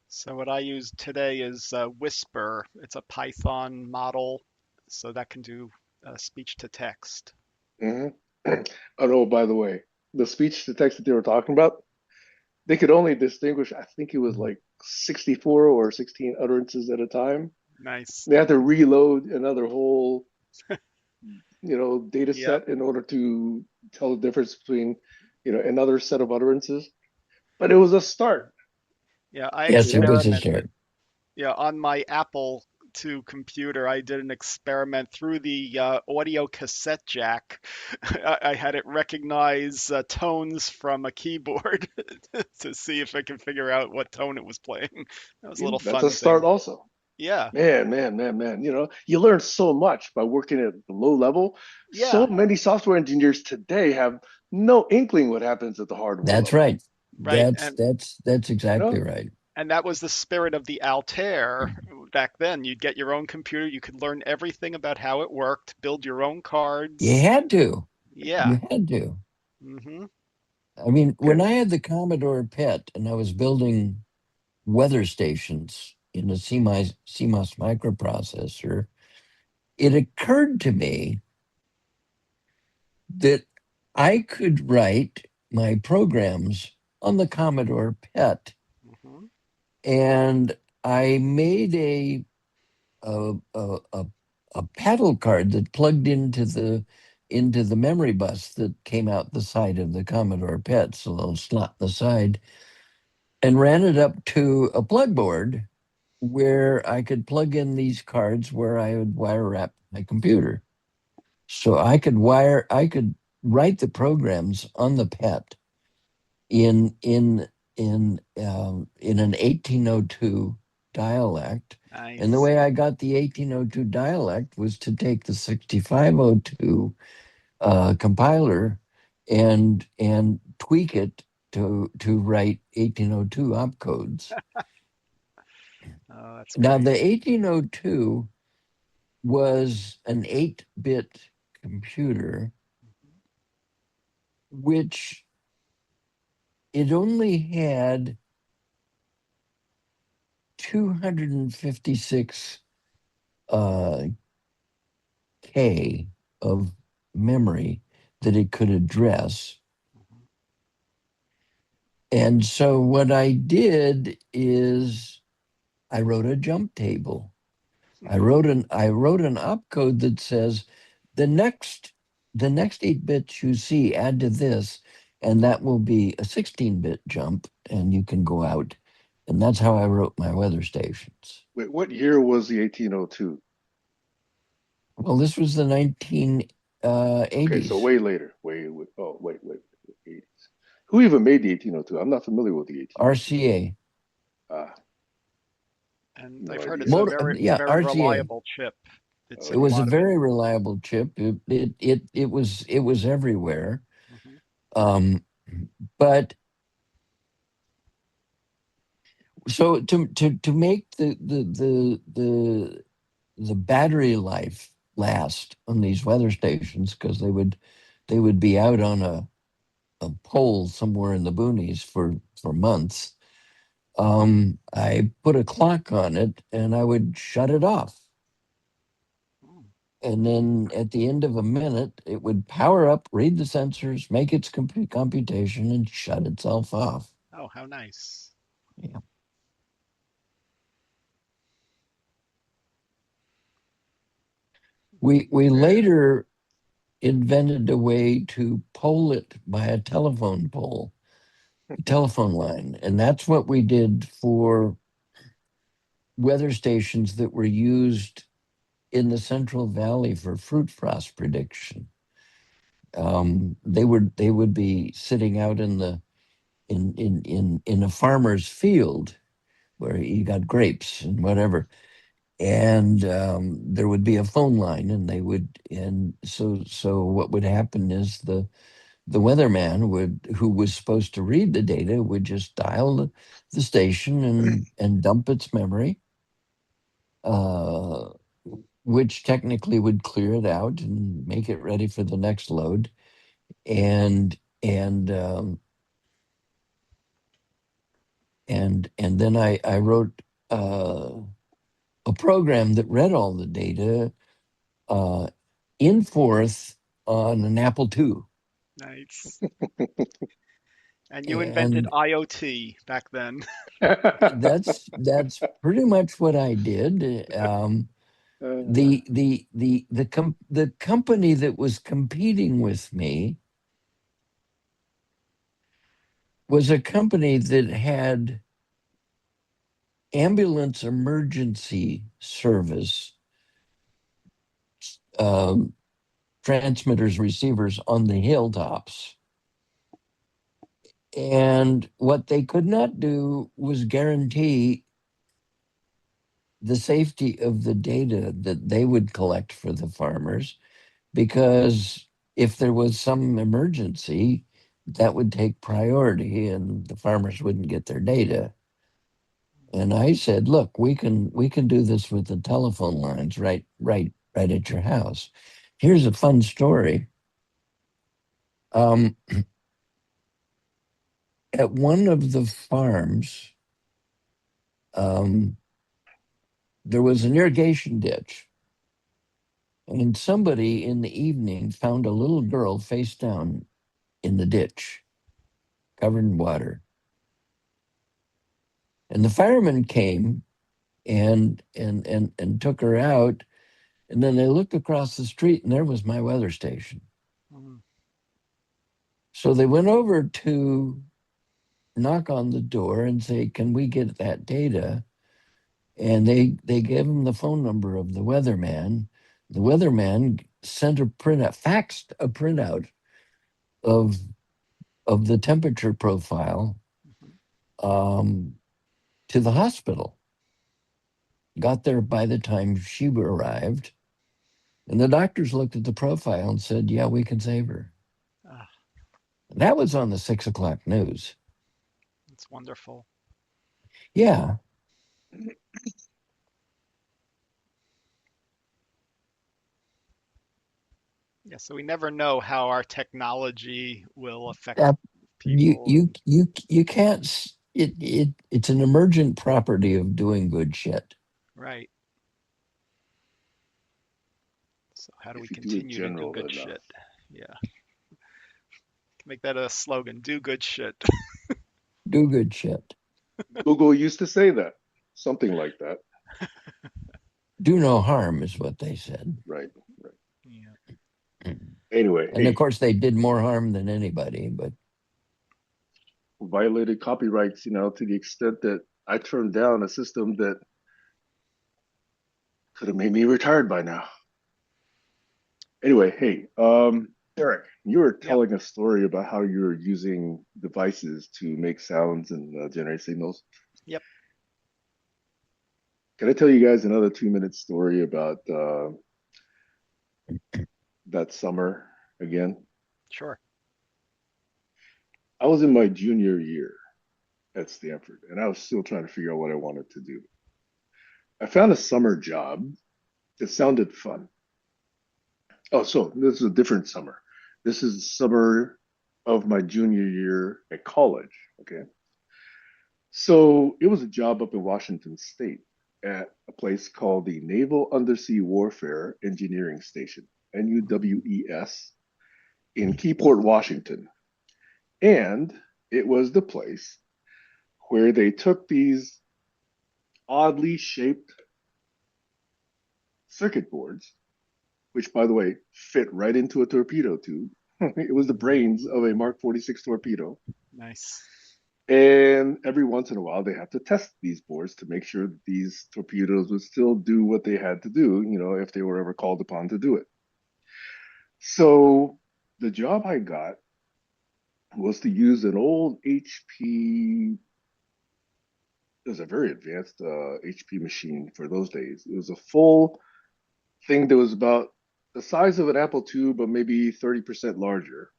So what I use today is Whisper. It's a Python model, so that can do speech to text. Mm-hmm. Oh, no, by the way, the speech to text that they were talking about, they could only distinguish, I think it was like 64 or 16 utterances at a time. Nice. They had to reload another whole, data Yep. set in order to tell the difference between, another set of utterances. But it was a start, Yeah, I Yes, you it know? was a experimented. start. Yeah, on my Apple 32 computer, I did an experiment through the audio cassette jack. I had it recognize tones from a keyboard to see if I can figure out what tone it was playing. That was a little That's a fun start thing. also. Yeah, Man. You learn so much by working at the low level. So yeah, many software engineers today have no inkling what happens at the hardware That's level. right. right. That's You exactly know? right. And that was the spirit of the Altair back then. You'd get your own computer, you could learn everything about how it worked, build your own You cards. had to. Yeah. You had to. Hmm. I mean, when Okay. I had the Commodore PET and I was building weather stations in a CMOS microprocessor, it occurred to me that I could write my programs on the Commodore PET. Hmm. And I made a, a, a, a paddle card that plugged into the memory bus that came out the side of the Commodore PET, so a little slot in the side, and ran it up to a plug board where I could plug in these cards where I would wire wrap my computer. So I could write the programs on the PET in in in an 1802 dialect. And the Nice. way I got the 1802 dialect was to take the 6502 compiler and tweak it to write 1802 opcodes. Oh, that's Now great. the 1802 was an 8-bit computer, which it only had 256 uh, K of memory that it could address. Mhm. And so what I did is I wrote a jump table. I wrote an opcode that says the next the next 8 bits you see, add to this, and that will be a 16-bit jump, and you can go out. And that's how I wrote my weather stations. Wait, what year was the 1802? Well, this was the Okay, so 1980s. way later. Wait. 80s. Who even made the 1802? I'm not familiar with the 1802. RCA. Ah, And no I've heard idea. it's a Yeah, very RCA. reliable chip. It's It in a was a lot of very reliable chip. It was everywhere. Mhm. Um, but so to make the battery life last on these weather stations, because they would be out on a pole somewhere in the boonies for months. I put a clock on it and I would shut it off. Mm. And then at the end of a minute, it would power up, read the sensors, make its computation, and shut itself off. Oh, how nice. Yeah. We Yeah. later invented a way to pole it by a telephone pole, a telephone line, and that's what we did for weather stations that were used in the Central Valley for fruit frost prediction. They would be sitting out in the in a farmer's field where you got grapes and whatever, and there would be a phone line, and they would, and so what would happen is the weatherman would, who was supposed to read the data, would just dial the station and dump its memory, uh, which technically would clear it out and make it ready for the next load, and and um, and then I wrote a program that read all the data uh, in forth on an Apple II. Nice. And you invented And IoT back then. that's pretty much what I did. The company that was competing with me was a company that had ambulance emergency service um, transmitters, receivers on the hilltops. And what they could not do was guarantee the safety of the data that they would collect for the farmers, because if there was some emergency, that would take priority and the farmers wouldn't get their data. And I said, look, we can do this with the telephone lines right at your house. Here's a fun story. Um, at one of the farms, um, there was an irrigation ditch, and somebody in the evening found a little girl face down in the ditch, covered in water. And the firemen came and took her out. And then they looked across the street, and there was my weather station. Mm. So they went over to knock on the door and say, "Can we get that data?" And they gave him the phone number of the weatherman. The weatherman sent a printout, faxed a printout of the temperature profile Mhm. um, to the hospital. Got there by the time she arrived, and the doctors looked at the profile and said, "Yeah, we can save her." Ah, That was on the 6 o'clock news. that's wonderful. Yeah, Yeah, so we never know how our technology will affect that you people. you And you can't. It's an emergent property of doing good shit. right. So how do we If you do it continue to do general good enough. shit? Yeah, make that a slogan. Do good shit. Do good shit. Google used to say that, something like that. Do no harm is what they said. Right, right. Yeah. Anyway, And of hey, course, they did more harm than anybody. But violated copyrights, to the extent that I turned down a system that could have made me retired by now. Anyway, hey, Eric, you were Yep. telling a story about how you're using devices to make sounds and generate signals. Yep. Can I tell you guys another 2 minute story about that summer again? Sure. I was in my junior year at Stanford, and I was still trying to figure out what I wanted to do. I found a summer job that sounded fun. Oh, so this is a different summer. This is the summer of my junior year at college. Okay. So it was a job up in Washington State at a place called the Naval Undersea Warfare Engineering Station, NUWES, in Keyport, Washington. And it was the place where they took these oddly shaped circuit boards, which, by the way, fit right into a torpedo tube. It was the brains of a Mark 46 torpedo. Nice. And every once in a while, they have to test these boards to make sure that these torpedoes would still do what they had to do, if they were ever called upon to do it. So the job I got was to use an old HP. It was a very advanced HP machine for those days. It was a full thing that was about the size of an Apple II, but maybe 30% larger.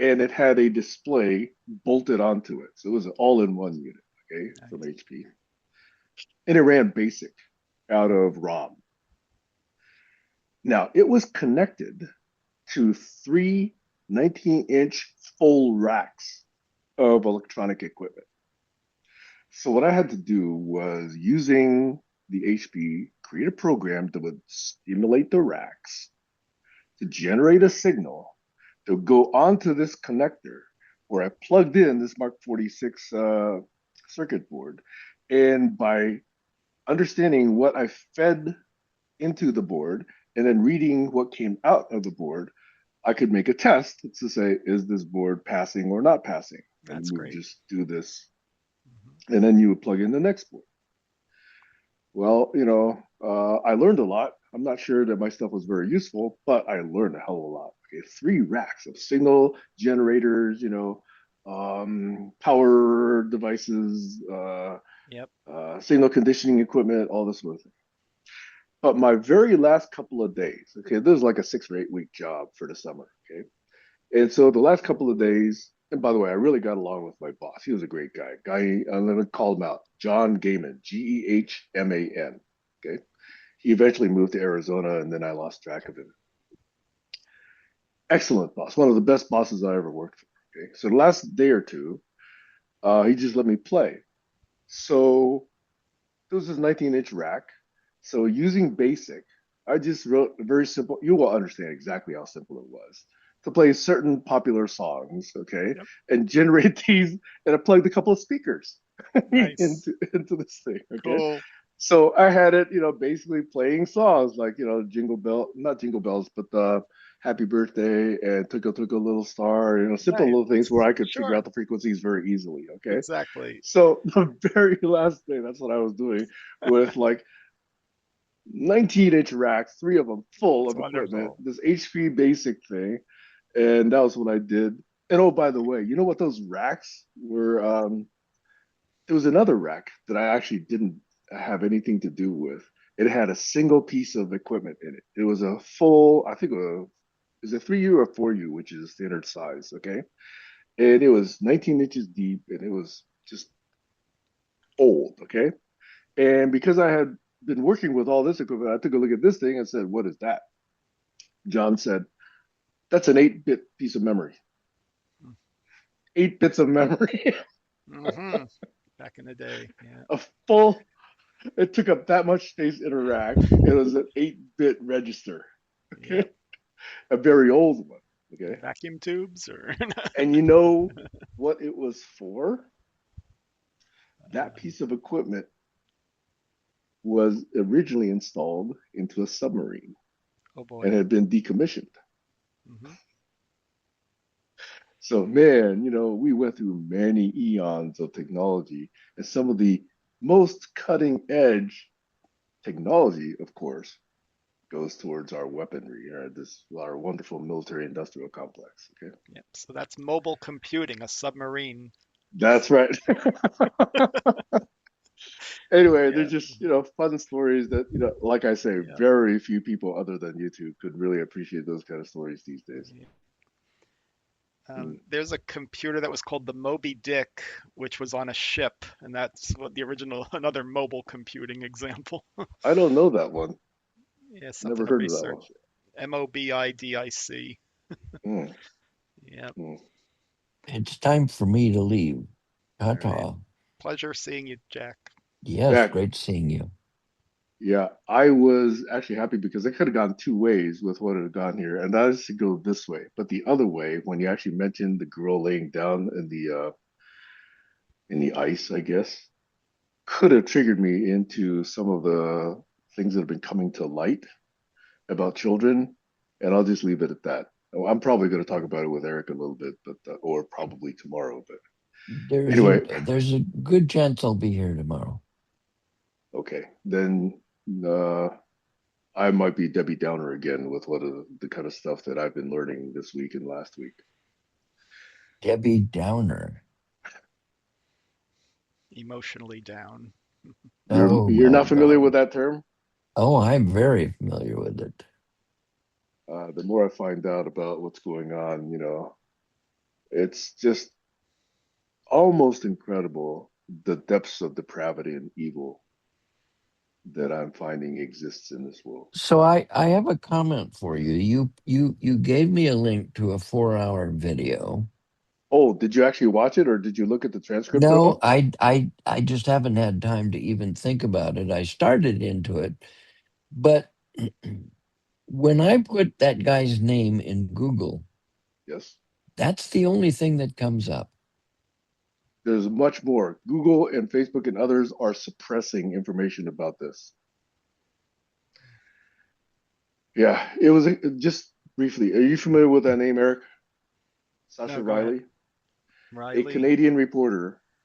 And it had a display bolted onto it. So it was an all in one unit, okay, from Nice. HP. And it ran basic out of ROM. Now, it was connected to three 19-inch full racks of electronic equipment. So what I had to do was using the HP, create a program that would stimulate the racks to generate a signal to go onto this connector where I plugged in this Mark 46 circuit board. And by understanding what I fed into the board and then reading what came out of the board, I could make a test to say, is this board passing or not passing? And That's we would great. just do this. Hmm. And then you would plug in the next board. Well, I learned a lot. I'm not sure that my stuff was very useful, but I learned a hell of a lot. Okay, 3 racks of signal generators, power devices, Yep. signal conditioning equipment, all this sort of thing. But my very last couple of days, okay, this is like a 6 or 8 week job for the summer, okay? And so the last couple of days, and by the way, I really got along with my boss. He was a great guy. I'm going to call him out, John Gaiman, Gehman. Okay. He eventually moved to Arizona and then I lost track of him. Excellent boss, one of the best bosses I ever worked for. Okay. So the last day or two, he just let me play. So it was this 19-inch rack. So using BASIC, I just wrote a very simple, you will understand exactly how simple it was to play certain popular songs, okay, Yep. and generate these, and I plugged a couple of speakers Nice. into this thing, okay. Cool. So I had it, basically playing songs like, Jingle Bell, not Jingle Bells, but Happy Birthday and Twinkle Twinkle Little Star, simple Nice. little things where I could figure Sure. out the frequencies very easily, okay. Exactly. So the very last day, that's what I was doing with like 19-inch racks, 3 of them full That's of equipment, wonderful. this HP basic thing. And that was what I did. And oh, by the way, you know what those racks were? There was another rack that I actually didn't have anything to do with. It had a single piece of equipment in it. It was a full, I think, is it 3U or 4U, which is a standard size, okay? And it was 19 inches deep and it was just old, okay? And because I had been working with all this equipment, I took a look at this thing and said, "What is that?" John said, "That's an 8-bit piece of memory. 8 bits of memory." Mm-hmm. Back in the day. Yeah. A full, it took up that much space in a rack. It was an 8-bit register. Yep. Okay. A very old one. Okay. Vacuum tubes or And you know what it was for? That uh, piece of equipment was originally installed into a submarine oh and boy. had been decommissioned. Hmm. So, man, we went through many eons of technology, and some of the most cutting edge technology, of course, goes towards our weaponry, our wonderful military industrial complex. Okay, Yep. So that's mobile computing, a submarine. that's right. Anyway, they're Yeah. just fun stories that like I say, Yeah. very few people other than YouTube could really appreciate those kind of stories these days. Yeah. Mm. There's a computer that was called the Moby Dick, which was on a ship, and that's what the original, another mobile computing example. I don't know that one. Yeah, Never something to heard of that one. research. Mobidic. Mm, Yeah. mm. It's time for me to leave. All right. Ta-ta. Pleasure seeing you, Jack. Yes, Jack, great seeing you. yeah, I was actually happy because I could have gone 2 ways with what had gone here, and that is to go this way. But the other way, when you actually mentioned the girl laying down in the ice, I guess, could have triggered me into some of the things that have been coming to light about children, and I'll just leave it at that. Oh, I'm probably going to talk Mhm. about it with Eric a little bit, but or probably tomorrow. But There's a anyway, there's a good chance I'll be here tomorrow. okay, then uh, I might be Debbie Downer again with what the kind of stuff that I've been learning this week and last week. Debbie Downer. Emotionally down. You're Oh you're my not familiar with God. that term? Oh, I'm very familiar with it. The more I find out about what's going on, it's just almost incredible the depths of depravity and evil that I'm finding exists in this world. So I have a comment for you. You gave me a link to a 4-hour video. Oh, did you actually watch it or did you look at the transcript at No, all? I just haven't had time to even think about it. I started into it, but when I put that guy's name in Google, Yes. that's the only thing that comes up. There's much more. Google and Facebook and others are suppressing information about this. Yeah, it was just briefly. Are you familiar with that name, Eric? Sasha No, go ahead. Riley, a Riley. Canadian reporter.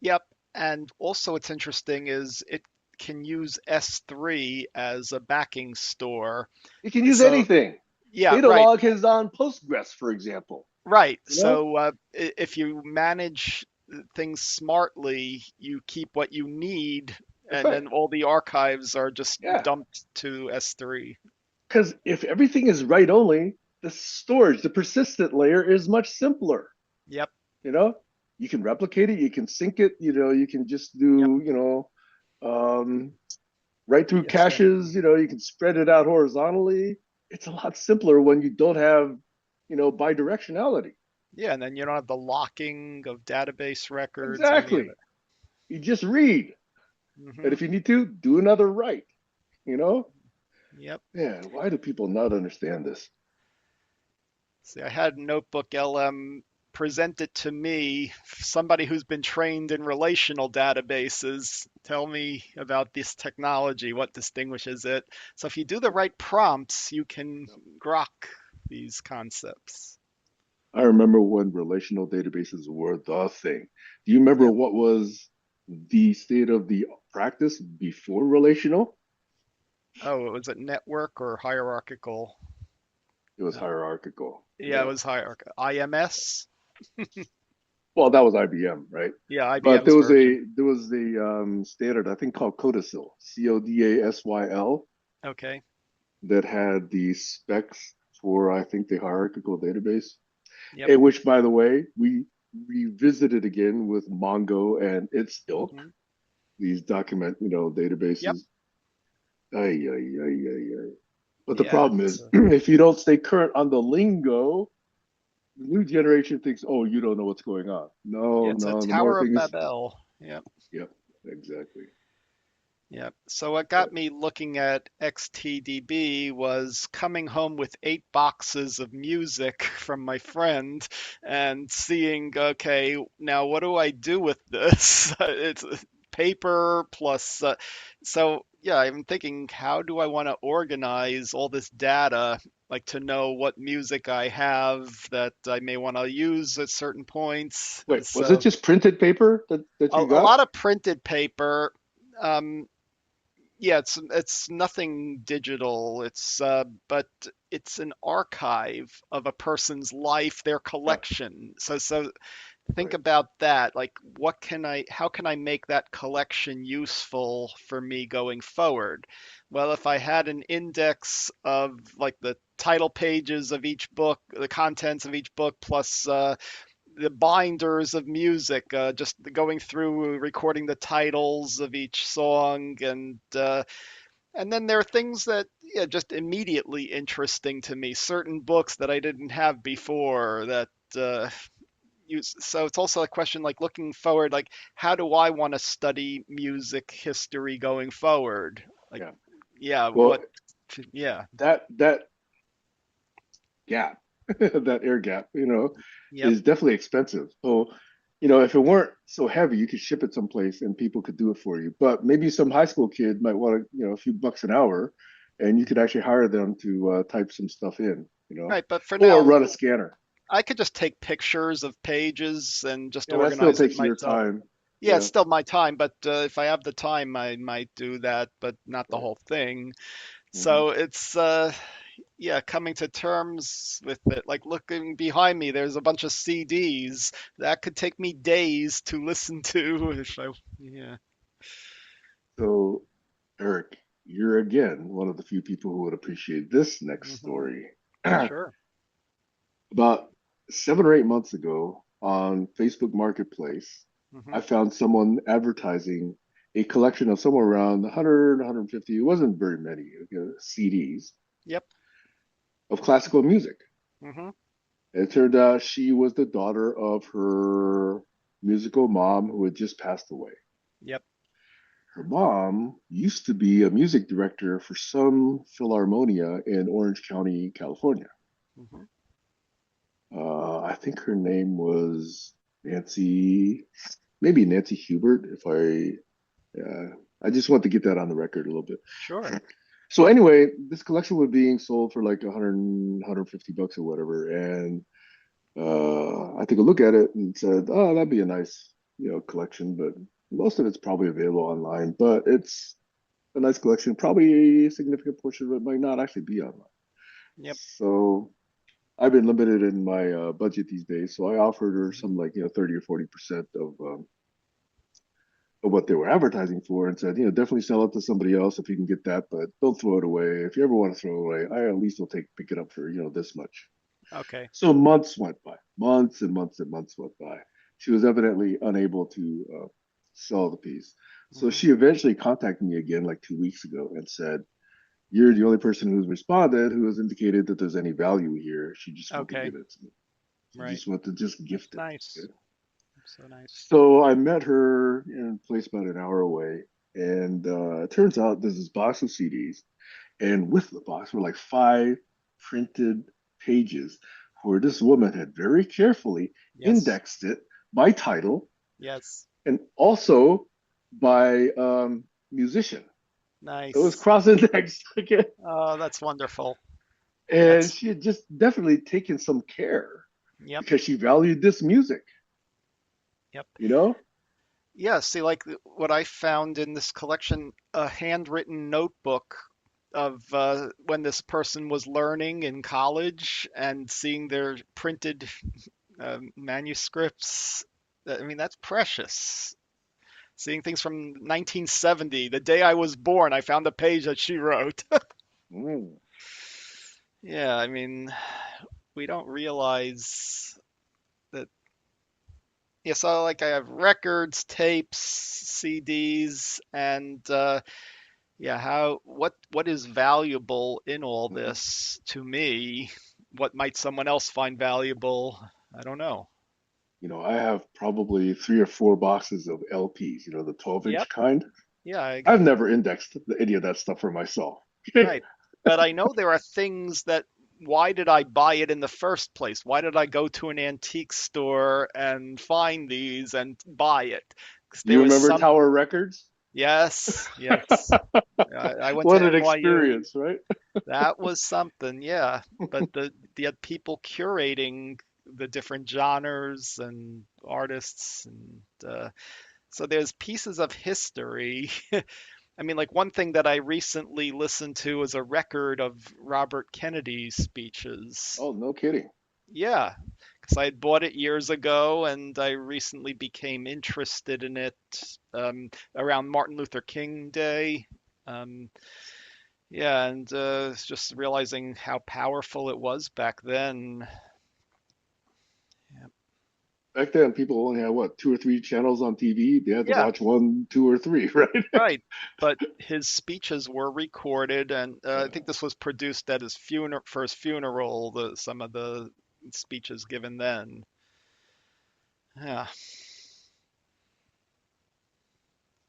Yep. And also what's interesting is it can use S3 as a backing store. You can use So anything. yeah, Data right. log is on Postgres, for example. Right. You know? So if you manage things smartly, you keep what you need, That's and right. then all the archives are just Yeah. dumped to S3. Because if everything is write only, the storage, the persistent layer is much simpler. Yep. You know, you can replicate it, you can sync it, you can just Yep. do, um, right through Yes. Yeah. caches, you can spread it out horizontally. It's a lot simpler when you don't have, bidirectionality. Yeah. And then you don't have the locking of database records or any of Exactly. it. You just read. And Hmm. if you need to, do another write, you know? Yep. Man, why do people not understand this? See, I had Notebook LM present it to me, somebody who's been trained in relational databases. Tell me about this technology, what distinguishes it. So if you do the right prompts, you can grok these concepts. I remember when relational databases were the thing. Do you remember Yep. what was the state of the practice before relational? Oh, it was a network or hierarchical? It was Uh, hierarchical. yeah, it Yeah. was hierarchical. IMS? Well, that was IBM, right? Yeah, But IBM's version. there was the standard I think called Codasyl, Codasyl, Okay. that had the specs for I think the hierarchical database, Yep. in which, by the way, we revisited again with Mongo and its ilk, Hmm. these document Yep. databases. Ay, ay, ay, ay, ay. But the Yeah, problem it's is, if you don't stay current on the lingo, the new generation thinks, oh, you don't know what's going on. yeah, No, it's a no, the more Tower of things. Babel. Yep. Yep, exactly. Yeah. So what But got me looking at XTDB was coming home with 8 boxes of music from my friend and seeing, okay, now what do I do with this? It's paper plus. So yeah, I'm thinking, how do I want to organize all this data, like to know what music I have that I may want to use at certain points. wait, was it So just printed paper that you a got? lot of printed paper. Um, yeah, it's nothing digital. It's but it's an archive of a person's life, their Yeah, collection. So think right. about that. Like, how can I make that collection useful for me going forward? Well, if I had an index of like the title pages of each book, the contents of each book, plus the binders of music, just going through recording the titles of each song, and then there are things that, yeah, just immediately interesting to me. Certain books that I didn't have before that use. So it's also a question like looking forward, like how do I want to study music history going forward? Like, Yeah. yeah, Well, what? Yeah. that gap, that air gap, Yep. is definitely expensive. So, if it weren't so heavy, you could ship it someplace and people could do it for you. But maybe some high school kid might want to, a few bucks an hour, and you could Hmm. actually hire them to type some stuff in, Right. But for or now, run a scanner. I could just take pictures of pages and just Yeah, that still organize it takes your myself. time. Yeah, it's Yeah. still my time, but if I have the time, I might do that, but not the Right. whole thing. Hmm. So it's yeah, coming to terms with it. Like looking behind me, there's a bunch of CDs that could take me days to listen to if I, yeah. So, Eric, you're again one of the few people who would appreciate this next Hmm. story. Sure. About 7 or 8 months ago on Facebook Marketplace, Hmm. I found someone advertising a collection of somewhere around 100, 150, it wasn't very many, CDs Yep. of classical music. Hmm. It turned out she was the daughter of her musical mom who had just passed away. Yep. Her mom used to be a music director for some philharmonia in Orange County, California. Hmm. I think her name was Nancy, maybe Nancy Hubert. I just want to get that on the record a little bit. Sure. So anyway, this collection was being sold for like 100, 150 bucks or whatever, and I took a look at it and said, "Oh, that'd be a collection, but most of it's probably available online. But it's a nice collection. Probably a significant portion of it might not actually be online. Yep. So I've been limited in my budget these days. So I offered her Mhm. some like 30 or 40% of what they were advertising for, and said, definitely sell it to somebody else if you can get that, but don't throw it away. If you ever want to throw it away, I at least will pick it up for this much. Okay. So months went by, months and months and months went by. She was evidently unable to sell the piece. So Hmm. she eventually contacted me again like 2 weeks ago and said, "You're the only person who's responded who has indicated that there's any value here. She just wants to Okay. give it to me. She Right. just wants to just That's gift it." nice. Okay? So nice. So I met her in a place about an hour away, and it turns out there's this box of CDs, and with the box were like 5 printed pages where this woman had very carefully Yes. indexed it by title Yes. and also by musician. It was Nice. cross-indexed again, Oh, that's wonderful. and That's, she had just definitely taken some care yep. because she valued this music, Yep. you know? Yeah, see, like what I found in this collection, a handwritten notebook of when this person was learning in college and seeing their printed manuscripts. I mean, that's precious. Seeing things from 1970, the day I was born, I found a page that she wrote. Mm, Yeah, I mean, we don't realize that. Yeah, so like I have records, tapes, CDs, and yeah, what is valuable in all mhm. this to me? What might someone else find valuable? I don't know. I have probably 3 or 4 boxes of LPs, the 12 Yep. inch kind. Yeah, I I've got never indexed any of that stuff for myself. right. But I know there are things that why did I buy it in the first place? Why did I go to an antique store and find these and buy it? Because there You was remember some, Tower Records? yes, yes. I went to What an NYU. experience, right? That was something, yeah. But the people curating the different genres and artists and so there's pieces of history. I mean, like one thing that I recently listened to was a record of Robert Kennedy's speeches. Oh, no kidding. Yeah, because I had bought it years ago and I recently became interested in it around Martin Luther King Day. Um, yeah, and just realizing how powerful it was back then. Yeah. Back then, people only had what, 2 or 3 channels on TV? They had to Yeah, watch one, two, or three, right? right. But his speeches were recorded, and I Yeah. think this was produced at his funeral, for his funeral. Some of the speeches given then. Yeah.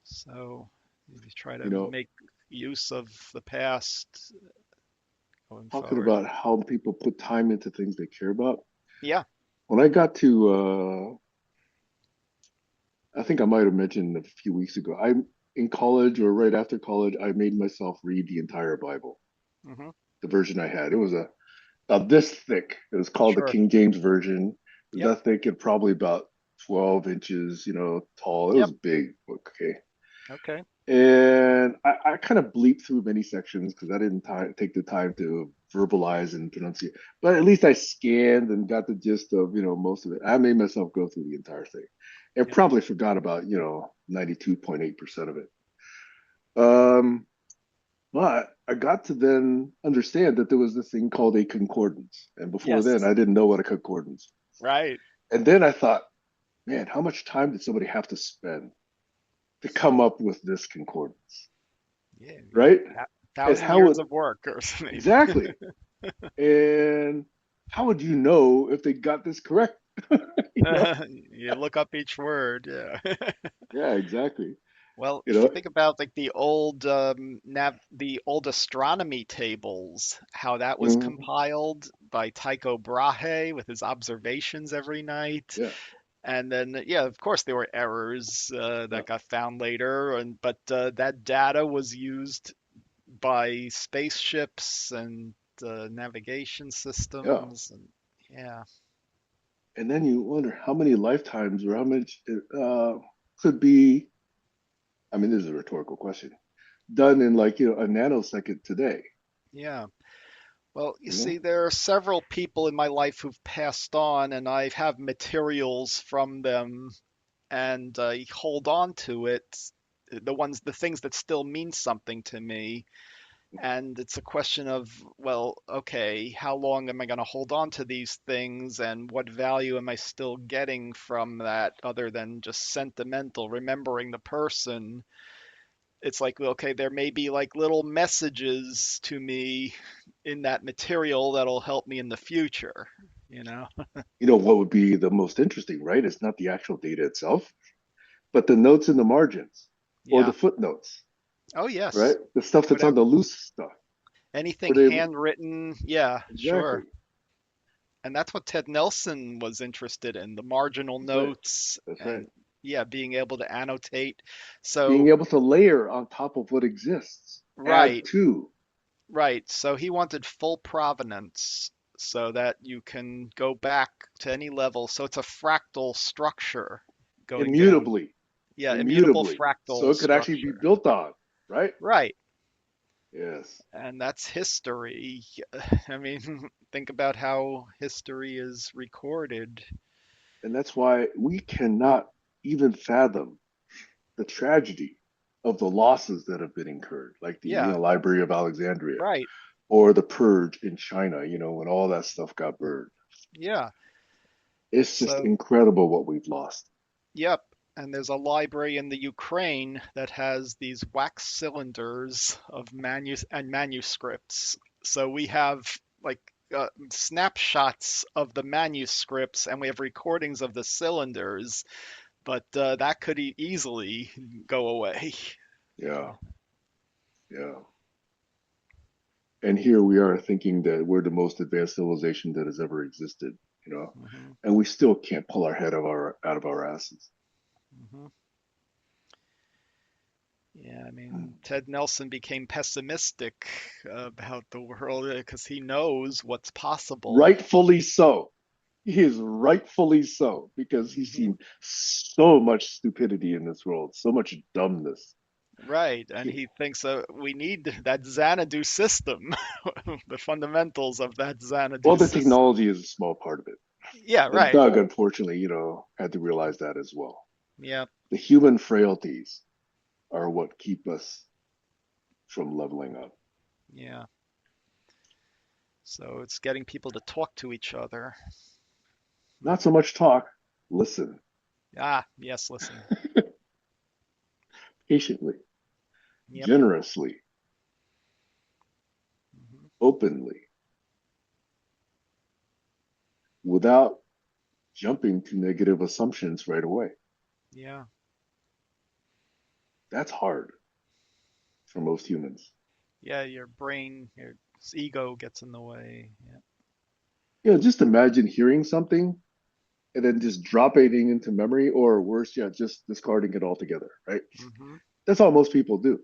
So you try to You know, make use of the past going talking forward. about how people put time into things they care about. Yeah. When I got to, I think I might have mentioned a few weeks ago, I'm in college or right after college, I made myself read the entire Bible, Hmm. the version I had. It was about this thick. It was called the Sure. King James Version. It was Yep. that thick and probably about 12 inches, tall. It was Yep. a big book, okay? Okay. And I kind of bleeped through many sections because I didn't take the time to verbalize and pronunciate. But at least I scanned and got the gist of, most of it. I made myself go through the entire thing and Yep. probably forgot about, 92.8% of it. Um, but I got to then understand that there was this thing called a concordance. And before then, Yes. I didn't know what a concordance was. Right. And then I thought, man, how much time did somebody have to spend to come up with this concordance? Yeah. Right? And Thousand how would years of work or something. exactly? And how would you know if they got this correct? you know? You look up each word. Yeah. Yeah, exactly. Well, You if you know, think about like the old astronomy tables, how that was mhm, compiled by Tycho Brahe with his observations every night, yeah, and then yeah, of course there were errors yeah, that got found later, and but that data was used by spaceships and navigation yeah. systems, and yeah, And then you wonder how many lifetimes or how much could be, I mean, this is a rhetorical question, done in like, a nanosecond today, Yeah. Well, you you know? see, there are several people in my life who've passed on, and I have materials from them, and I hold on to it. The things that still mean something to me. And it's a question of, well, okay, how long am I going to hold on to these things, and what value am I still getting from that other than just sentimental, remembering the person? It's like, okay, there may be like little messages to me in that material that'll help me in the future, you know? What would be the most interesting, right? It's not the actual data itself, but the notes in the margins or the Yeah. footnotes, Oh, right? yes. The stuff that's on Whatever. the loose stuff. Anything Were they handwritten. Yeah, exactly? sure. And that's what Ted Nelson was interested in, the marginal That's right. notes That's right. and, yeah, being able to annotate. Being So, able to layer on top of what exists, add right, to. right. So he wanted full provenance so that you can go back to any level. So it's a fractal structure going down. Immutably, Yeah, immutable immutably, so fractal it could actually be structure. built on, right? Right. Yes. And that's history. I mean, think about how history is recorded. And that's why we cannot even fathom the tragedy of the losses that have been incurred, like the Yeah, Library of Alexandria right. or the Purge in China, when all that stuff got burned. Yeah. It's just So, incredible what we've lost. yep. And there's a library in the Ukraine that has these wax cylinders of manuscripts. So we have like snapshots of the manuscripts, and we have recordings of the cylinders, but that could easily go away. Yeah, yeah. And here we are thinking that we're the most advanced civilization that has ever existed, you know, Hmm. and we still can't pull our head out of our asses. Hmm. Yeah, I mean, Ted Nelson became pessimistic about the world because he knows what's possible. Rightfully so. He is rightfully so because he's Hmm. seen so much stupidity in this world, so much dumbness. Right, and he thinks we need that Xanadu system, the fundamentals of that Xanadu Well, the system. technology is a small part of it. Yeah, And right. Doug, unfortunately, had to realize that as well. Yeah, The human frailties are what keep us from leveling up. yeah. So it's getting people to talk to each other. Not so much talk, listen Ah, yes, listen. patiently, Yep. generously, Hmm. openly, without jumping to negative assumptions right away. Yeah, That's hard for most humans. yeah. Your brain, your ego gets in the way. Yeah. Just imagine hearing something and then just dropping it into memory, or worse yet, just discarding it altogether, right? Hmm. That's all most people do.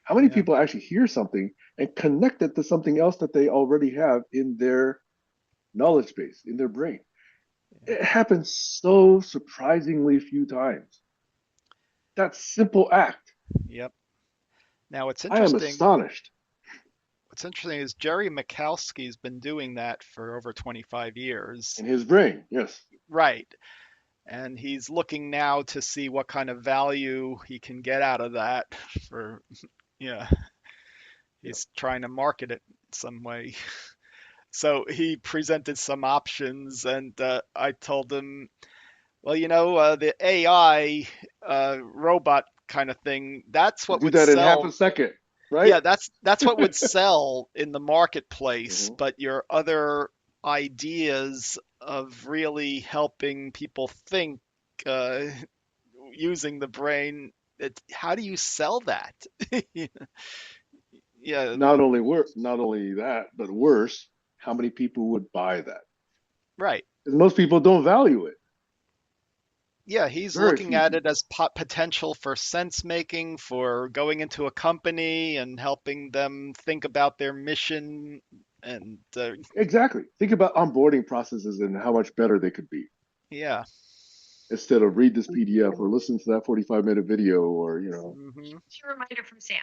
How many Yeah. people actually hear something and connect it to something else that they already have in their knowledge base, in their brain? Yeah. It happens so surprisingly few times. That simple act. Yep. Now, I am astonished. what's interesting is Jerry Mikowski's been doing that for over 25 years. In his brain, yes. Right. And he's looking now to see what kind of value he can get out of that for, yeah, Yeah. he's trying to market it some way. So he presented some options, and I told him, well, the AI robot kind of thing, that's To what do would that in half a sell. second, right? Yeah, that's what would sell in the marketplace, Hmm. but your other ideas of really helping people think uh, using the brain, how do you sell that? Yeah, Not only that, but worse, how many people would buy that? right. Because most people don't value it. Yeah, he's Very looking few at it people. as potential for sense making, for going into a company and helping them think about their mission and Exactly. Think about onboarding processes and how much better they could be. Yeah. instead of read this PDF or listen to that 45-minute video or, Hmm. Here's your reminder from Sam.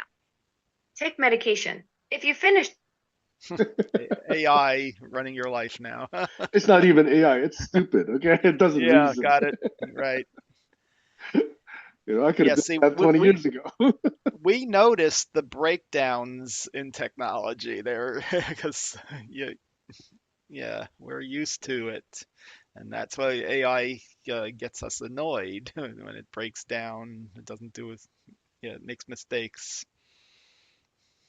Take medication. If you finish, AI running your life now. it's not even AI, it's stupid, okay? It doesn't Yeah, reason. got it. Right. I could have Yeah, been see, that 20 years ago. we noticed the breakdowns in technology there because yeah, yeah, we're used to it. And that's why AI gets us annoyed when it breaks down. It doesn't do as, yeah, it makes mistakes.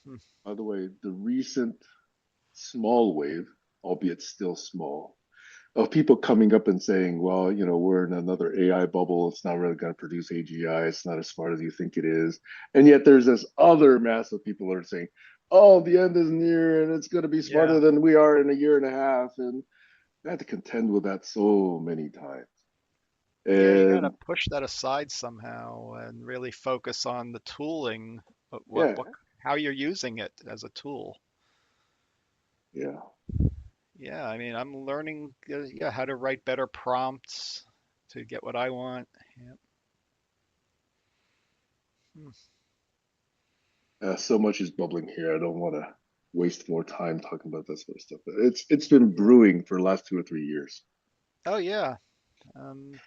Hmm. By the way, the recent small wave, albeit still small, of people coming up and saying, well, we're in another AI bubble. It's not really going to produce AGI. It's not as smart as you think it is. And yet there's this other mass of people that are saying, oh, the end is near and it's going to be Yeah. smarter than we are in a year and a half. And I had to contend with that so many times. Yeah, you got to And push that aside somehow and really focus on the tooling, yeah, how you're using it as a tool. yeah. Yeah, I mean, I'm learning, yeah, how to write better prompts to get what I want. Yeah. Hmm. So much is bubbling here. I don't want to waste more time talking about that sort of stuff. But it's been Yeah. brewing for the last 2 or 3 years. Oh, yeah. Um,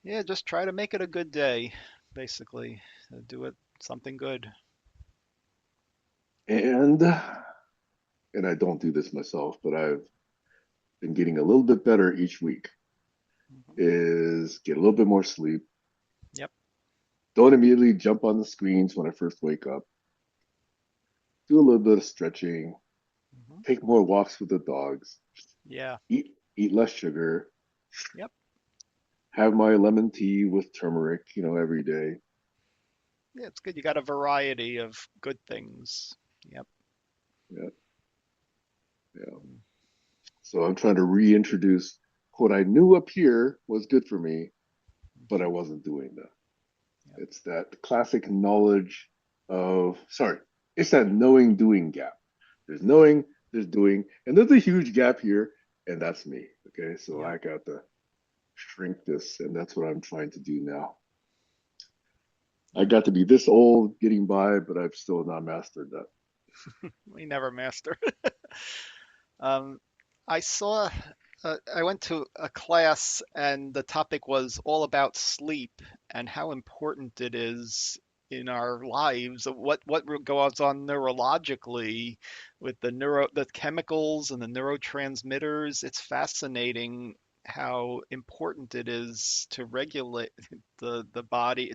yeah, just try to make it a good day, basically. Do it something good. And I don't do this myself, but I've been getting a little bit better each week. Hmm. Is get a little bit more sleep. Yep. Don't immediately jump on the screens when I first wake up. Do a little bit of stretching. Hmm. Take more walks with the dogs. Yeah. Eat less sugar. Yep. Have my lemon tea with turmeric, every day. Yeah, it's good. You got a variety of good things. Yep. Yeah, yeah. Mm. So I'm trying to reintroduce what I knew up here was good for me, but I Mhm. wasn't doing that. Yep. It's that classic knowledge of, sorry, it's that knowing doing gap. There's knowing, there's doing, and there's a huge gap here, and that's me. Okay, so Yep. I got to shrink this, and that's what I'm trying to do now. I Yep. got to be this old getting by, but I've still not mastered that. We never master. Um, I saw, I went to a class and the topic was all about sleep and how important it is in our lives. What goes on neurologically with the chemicals and the neurotransmitters. It's fascinating how important it is to regulate the body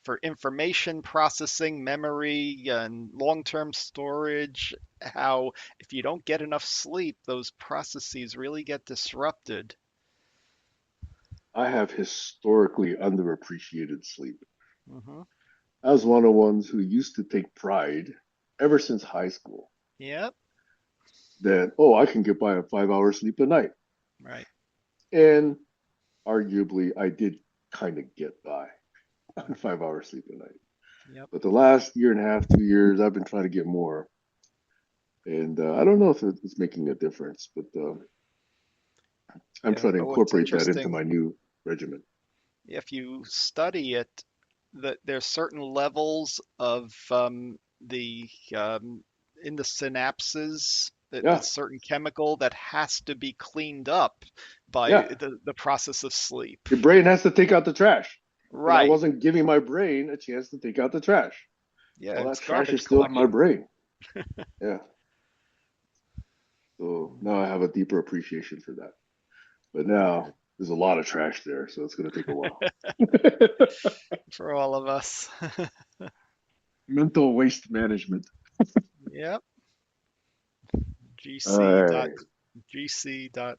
for information processing, memory, and long-term storage. How if you don't get enough sleep, those processes really get disrupted. I have historically underappreciated sleep. Hmm. I was one of the ones who used to take pride ever since high school Yep. that, oh, I can get by on 5 hours sleep a night. Right. And arguably, I did kind of get by on 5 hours sleep a night. Yep. But the last year and a half, 2 years, I've been trying to get more. And I don't know if it's making a difference, but I'm Yeah. trying to But what's incorporate that into interesting, my new regimen. if you study it, that there's certain levels of the in the synapses that the Yeah, certain chemical that has to be cleaned up by yeah. the process of sleep. Your brain has to take out the trash. And I Right. wasn't giving my brain a chance to take out the trash. Yeah, All that it's trash is garbage still in my collecting. brain. Yeah. So now Mhm. I have a deeper appreciation for that. But Very now good there's a lot of trash there, so it's going to take a while. for all of us. Mental waste management. Yep. All GC dot right. GC dot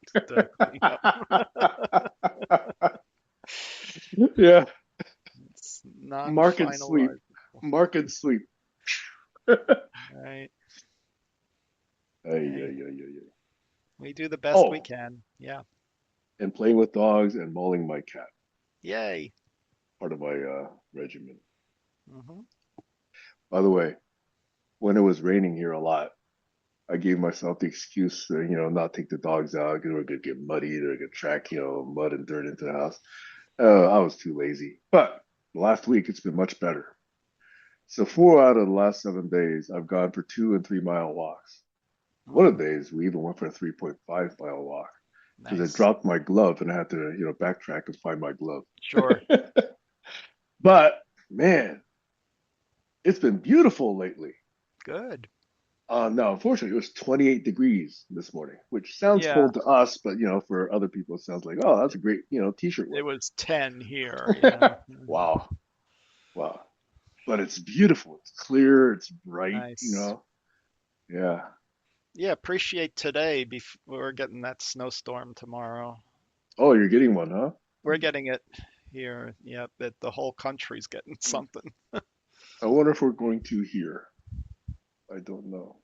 cleanup. Yeah. It's Market sleep. non-finalized. Market sleep. Ay, Right. ay, Hey, ay, ay, ay. we do the best we Oh, can. Yeah. and playing with dogs and mauling my cat. Yay. Part of my regimen. Hmm. By the way, when it was raining here a lot, I gave myself the excuse to, not take the dogs out. We're gonna get muddy. They're gonna track, mud and dirt into the house. I was too lazy. But last week it's been much better. So 4 out of the last 7 days, I've gone for 2 and 3 mile walks. One of Mm, the days we even went for a 3.5 mile walk because I nice. dropped my glove and I had to, backtrack and find my glove. Sure. But man, it's been beautiful lately. Good. Now, unfortunately, it was 28 degrees this morning, which sounds Yeah, cold to us, but for other people, it sounds like, oh, that's a great, t-shirt it weather. was 10 here. Yeah. Mhm. Wow, wow. But it's beautiful. It's clear. It's bright. Nice. Yeah. Yeah, appreciate today. We're getting that snowstorm tomorrow. Oh, you're getting one, huh? We're getting it here. Yeah, that the whole country's getting something. I wonder if we're going to hear. I don't know.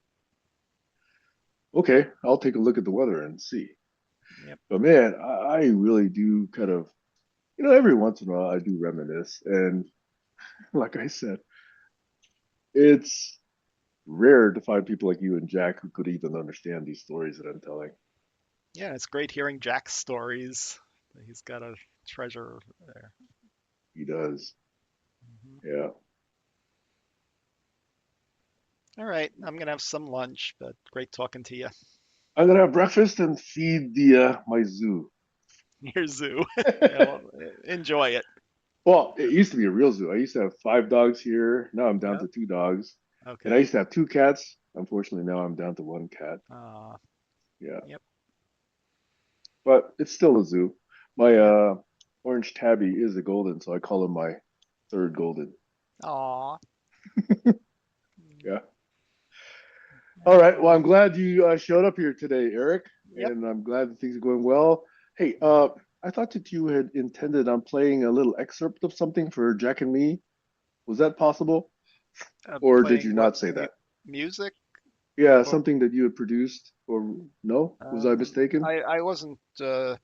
Okay, I'll take a look at the weather and see. Yep. But man, I really do kind of, every once in a while I do reminisce. And like I said, it's rare to find people like you and Jack who could even understand these stories that I'm telling. Yeah, it's great hearing Jack's stories. He's got a treasure there. He does. Mhm. Yeah. All right, I'm gonna have some lunch, but great talking to you. I'm gonna have breakfast and feed the my zoo. Your zoo. Yeah, well, enjoy it. Well, it used to be a real zoo. I used to have 5 dogs here. Now I'm down Yep. to 2 dogs. And I Okay. used to have 2 cats. Unfortunately, now I'm down to 1 cat. Uh, Yeah. yep. But it's still a zoo. My Yep. orange tabby is a golden, so I call him my third golden. Aw. Yeah. All right. Well, Excellent. I'm glad you showed up here today, Eric, Yep. and I'm glad that things are going well. Hey, I thought that you had intended on playing a little excerpt of something for Jack and me. Was that possible, or did Playing you what not say that? music? Yeah, Or something that you had produced, or no? Was I mistaken? I wasn't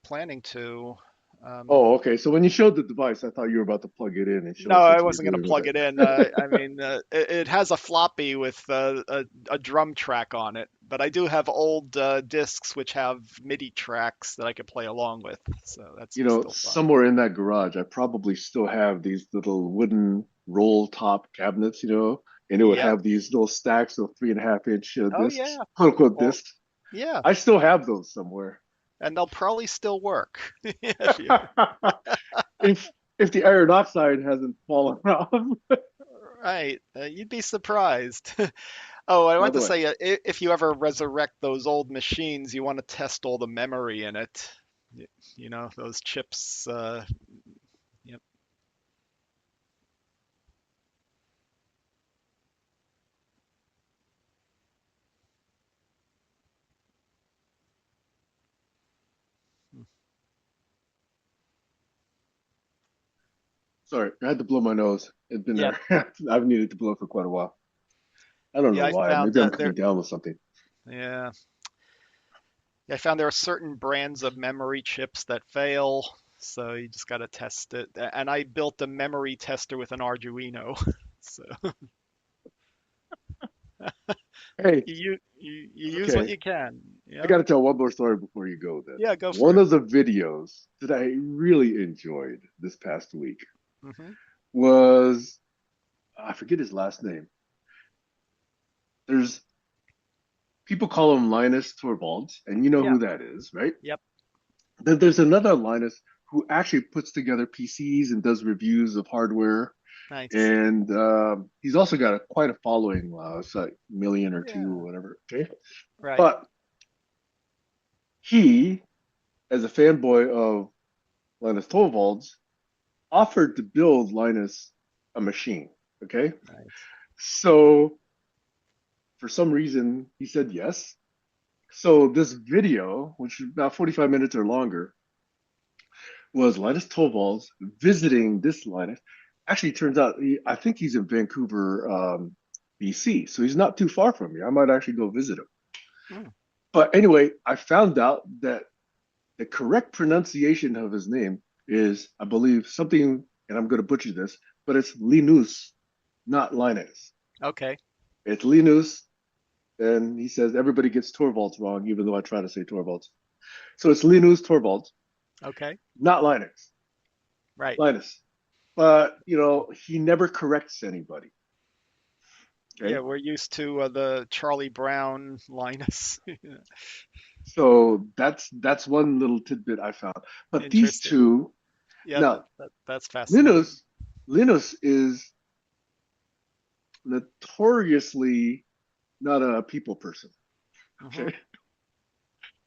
planning to. Um, Oh, okay. So when you showed the device, I thought you were about to plug it in and show no, us I what you were wasn't going to doing with plug it. it in. I mean, it has a floppy with a drum track on it, but I do have old discs which have MIDI tracks that I could play along with, so that's still fun. Somewhere in that garage, I probably still have these little wooden roll top cabinets, and it would Yep. have these little stacks of 3.5 inch Oh yeah. discs, quote unquote Well, discs. yeah, I still have those somewhere. and they'll probably still work. If you, if if the iron oxide hasn't fallen off. right, you'd be surprised. Oh, I By want the to way, say, if you ever resurrect those old machines, you want to test all the memory in it. Y- those chips. Yep. sorry, I had to blow my nose. It's been Yep. there. I've needed to blow for quite a while. I don't know Yeah, I why. found Maybe I'm that coming there. down with something. Yeah, I found there are certain brands of memory chips that fail, so you just got to test it. And I built a memory tester with an Arduino, so Hey, you use what okay. you can. I Yeah. got to tell one more story before you go then. Yeah, go for One it. of the videos that I really enjoyed this past week Hmm. was, I forget his last name. There's people call him Linus Torvalds, and you know Yeah. who that is, right? Yep. Then there's another Linus who actually puts together PCs and does reviews of hardware. Nice. And he's also got quite a following, it's like a million or two or Yeah. whatever. Okay. Right. But he, as a fanboy of Linus Torvalds, offered to build Linus a machine. Okay. Nice. So for some reason, he said yes. So this video, which is about 45 minutes or longer, was Linus Torvalds visiting this Linus. Actually, it turns out I think he's in Vancouver, BC, so he's not too far from me. I might actually go visit him. Mm, But anyway, I found out that the correct pronunciation of his name is, I believe, something, and I'm going to butcher this, but it's Linus, not Linus. okay. It's Linus, and he says everybody gets Torvalds wrong, even though I try to say Torvalds. So it's Linus Torvalds, Okay. not Linux. Right. Linus. But he never corrects anybody. Yeah, Okay. we're used to the Charlie Brown Linus. So that's one little tidbit I found. But these Interesting. two, Yeah, now that's fascinating. Linus, Linus is notoriously not a people person. Hmm. Okay.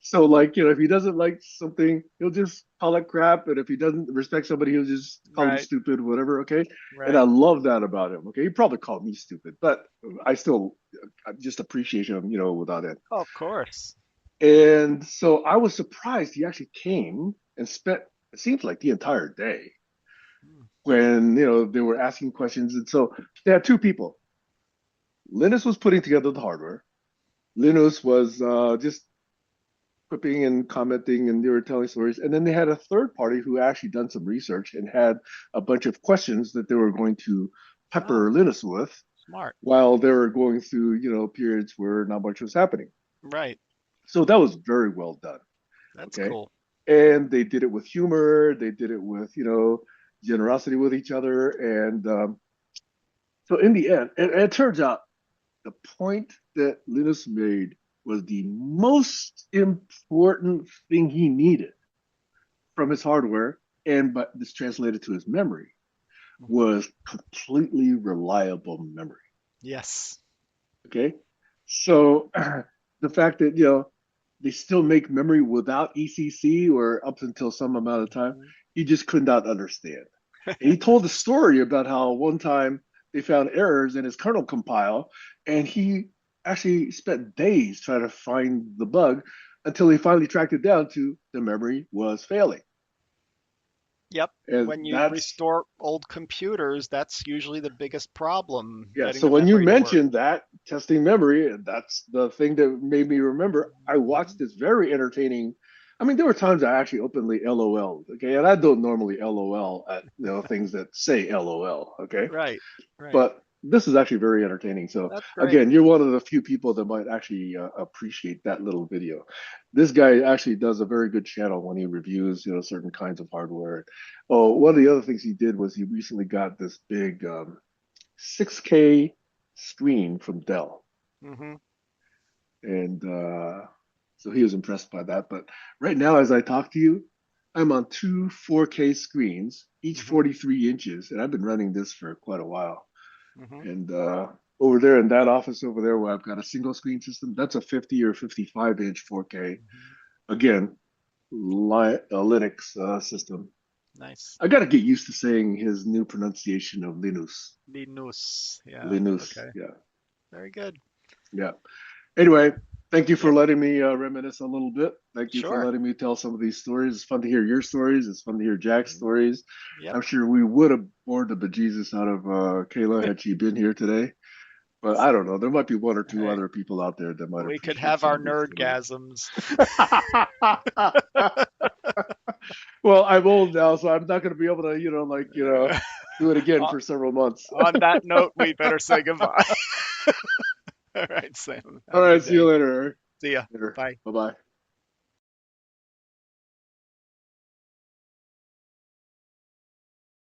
So like, if he doesn't like something, he'll just call it crap. And if he doesn't respect somebody, he'll just call them Right. stupid, whatever. Okay. And I Right. love that about him. Okay. He probably called me stupid, but I just appreciate him, without it. Oh, of course. And so I was surprised he actually came and spent, it seems like the entire day Mm. when, they were asking questions. And so they had two people. Linus was putting together the hardware. Linus was just quipping and commenting, and they were telling stories. And then they had a third party who actually done some research and had a bunch of questions that they were going to Oh, pepper Linus with smart. while they were going through, periods where not much was happening. Right. So that was very well done. That's Okay. cool. And they did it with humor. They did it with, generosity with each other. And so in the end, and it turns out the point that Linus made was the most important thing he needed from his hardware, and but this translated to his memory, Hmm. was completely reliable memory. Yes. Okay, so the fact that they still make memory without ECC or up until some amount of time, Hmm. he just could not understand. And he told a story about how one time they found errors in his kernel compile, and he actually spent days trying to find the bug until he finally tracked it down to the memory was failing. Yep. And When you that's restore old computers, that's usually the biggest problem, Yeah, getting so the when you memory to work. mentioned that testing memory, that's the thing that made me remember. I watched Mhm. this very entertaining. I mean, there were times I actually openly LOL, okay, and I don't normally LOL at things that say LOL, okay, Right. Right. but this is actually very entertaining. So That's great. again, you're one of the few people that might actually appreciate that little video. This guy actually does a very good channel when he reviews, certain kinds of hardware. Oh, one of the other things he did was he recently got this big 6K screen from Dell. Hmm. And so he was impressed by that. But right now, as I talk to you, I'm on two 4K screens, each Hmm. 43 inches. And I've been running this for quite a while. Hmm. And over there in that office over there where I've got a single screen system, that's a 50 or 55-inch 4K. Hmm. Again, Linux system. Nice. I got to get used to saying his new pronunciation of Linus. Linus. Yeah. Linus. Okay. Yeah. Very good. Yeah. Anyway, thank you for Yep. letting me reminisce a little bit. Thank you for Sure. letting me tell some of these stories. It's fun to hear your stories. It's fun to hear Jack's Mhm. stories. Yep. I'm sure we would have bored the bejesus out of Kayla had she been here today. But I don't know. There might be one or two Hey, other people out there that might we could appreciate have some our of these stories. nerdgasms. Well, I'm old now, so I'm not going to be able to, do it again On for several months. on that note, we better say goodbye. All right, Sam. All Have a right. good See you day. later, Eric. See ya. Later. Bye. Bye bye.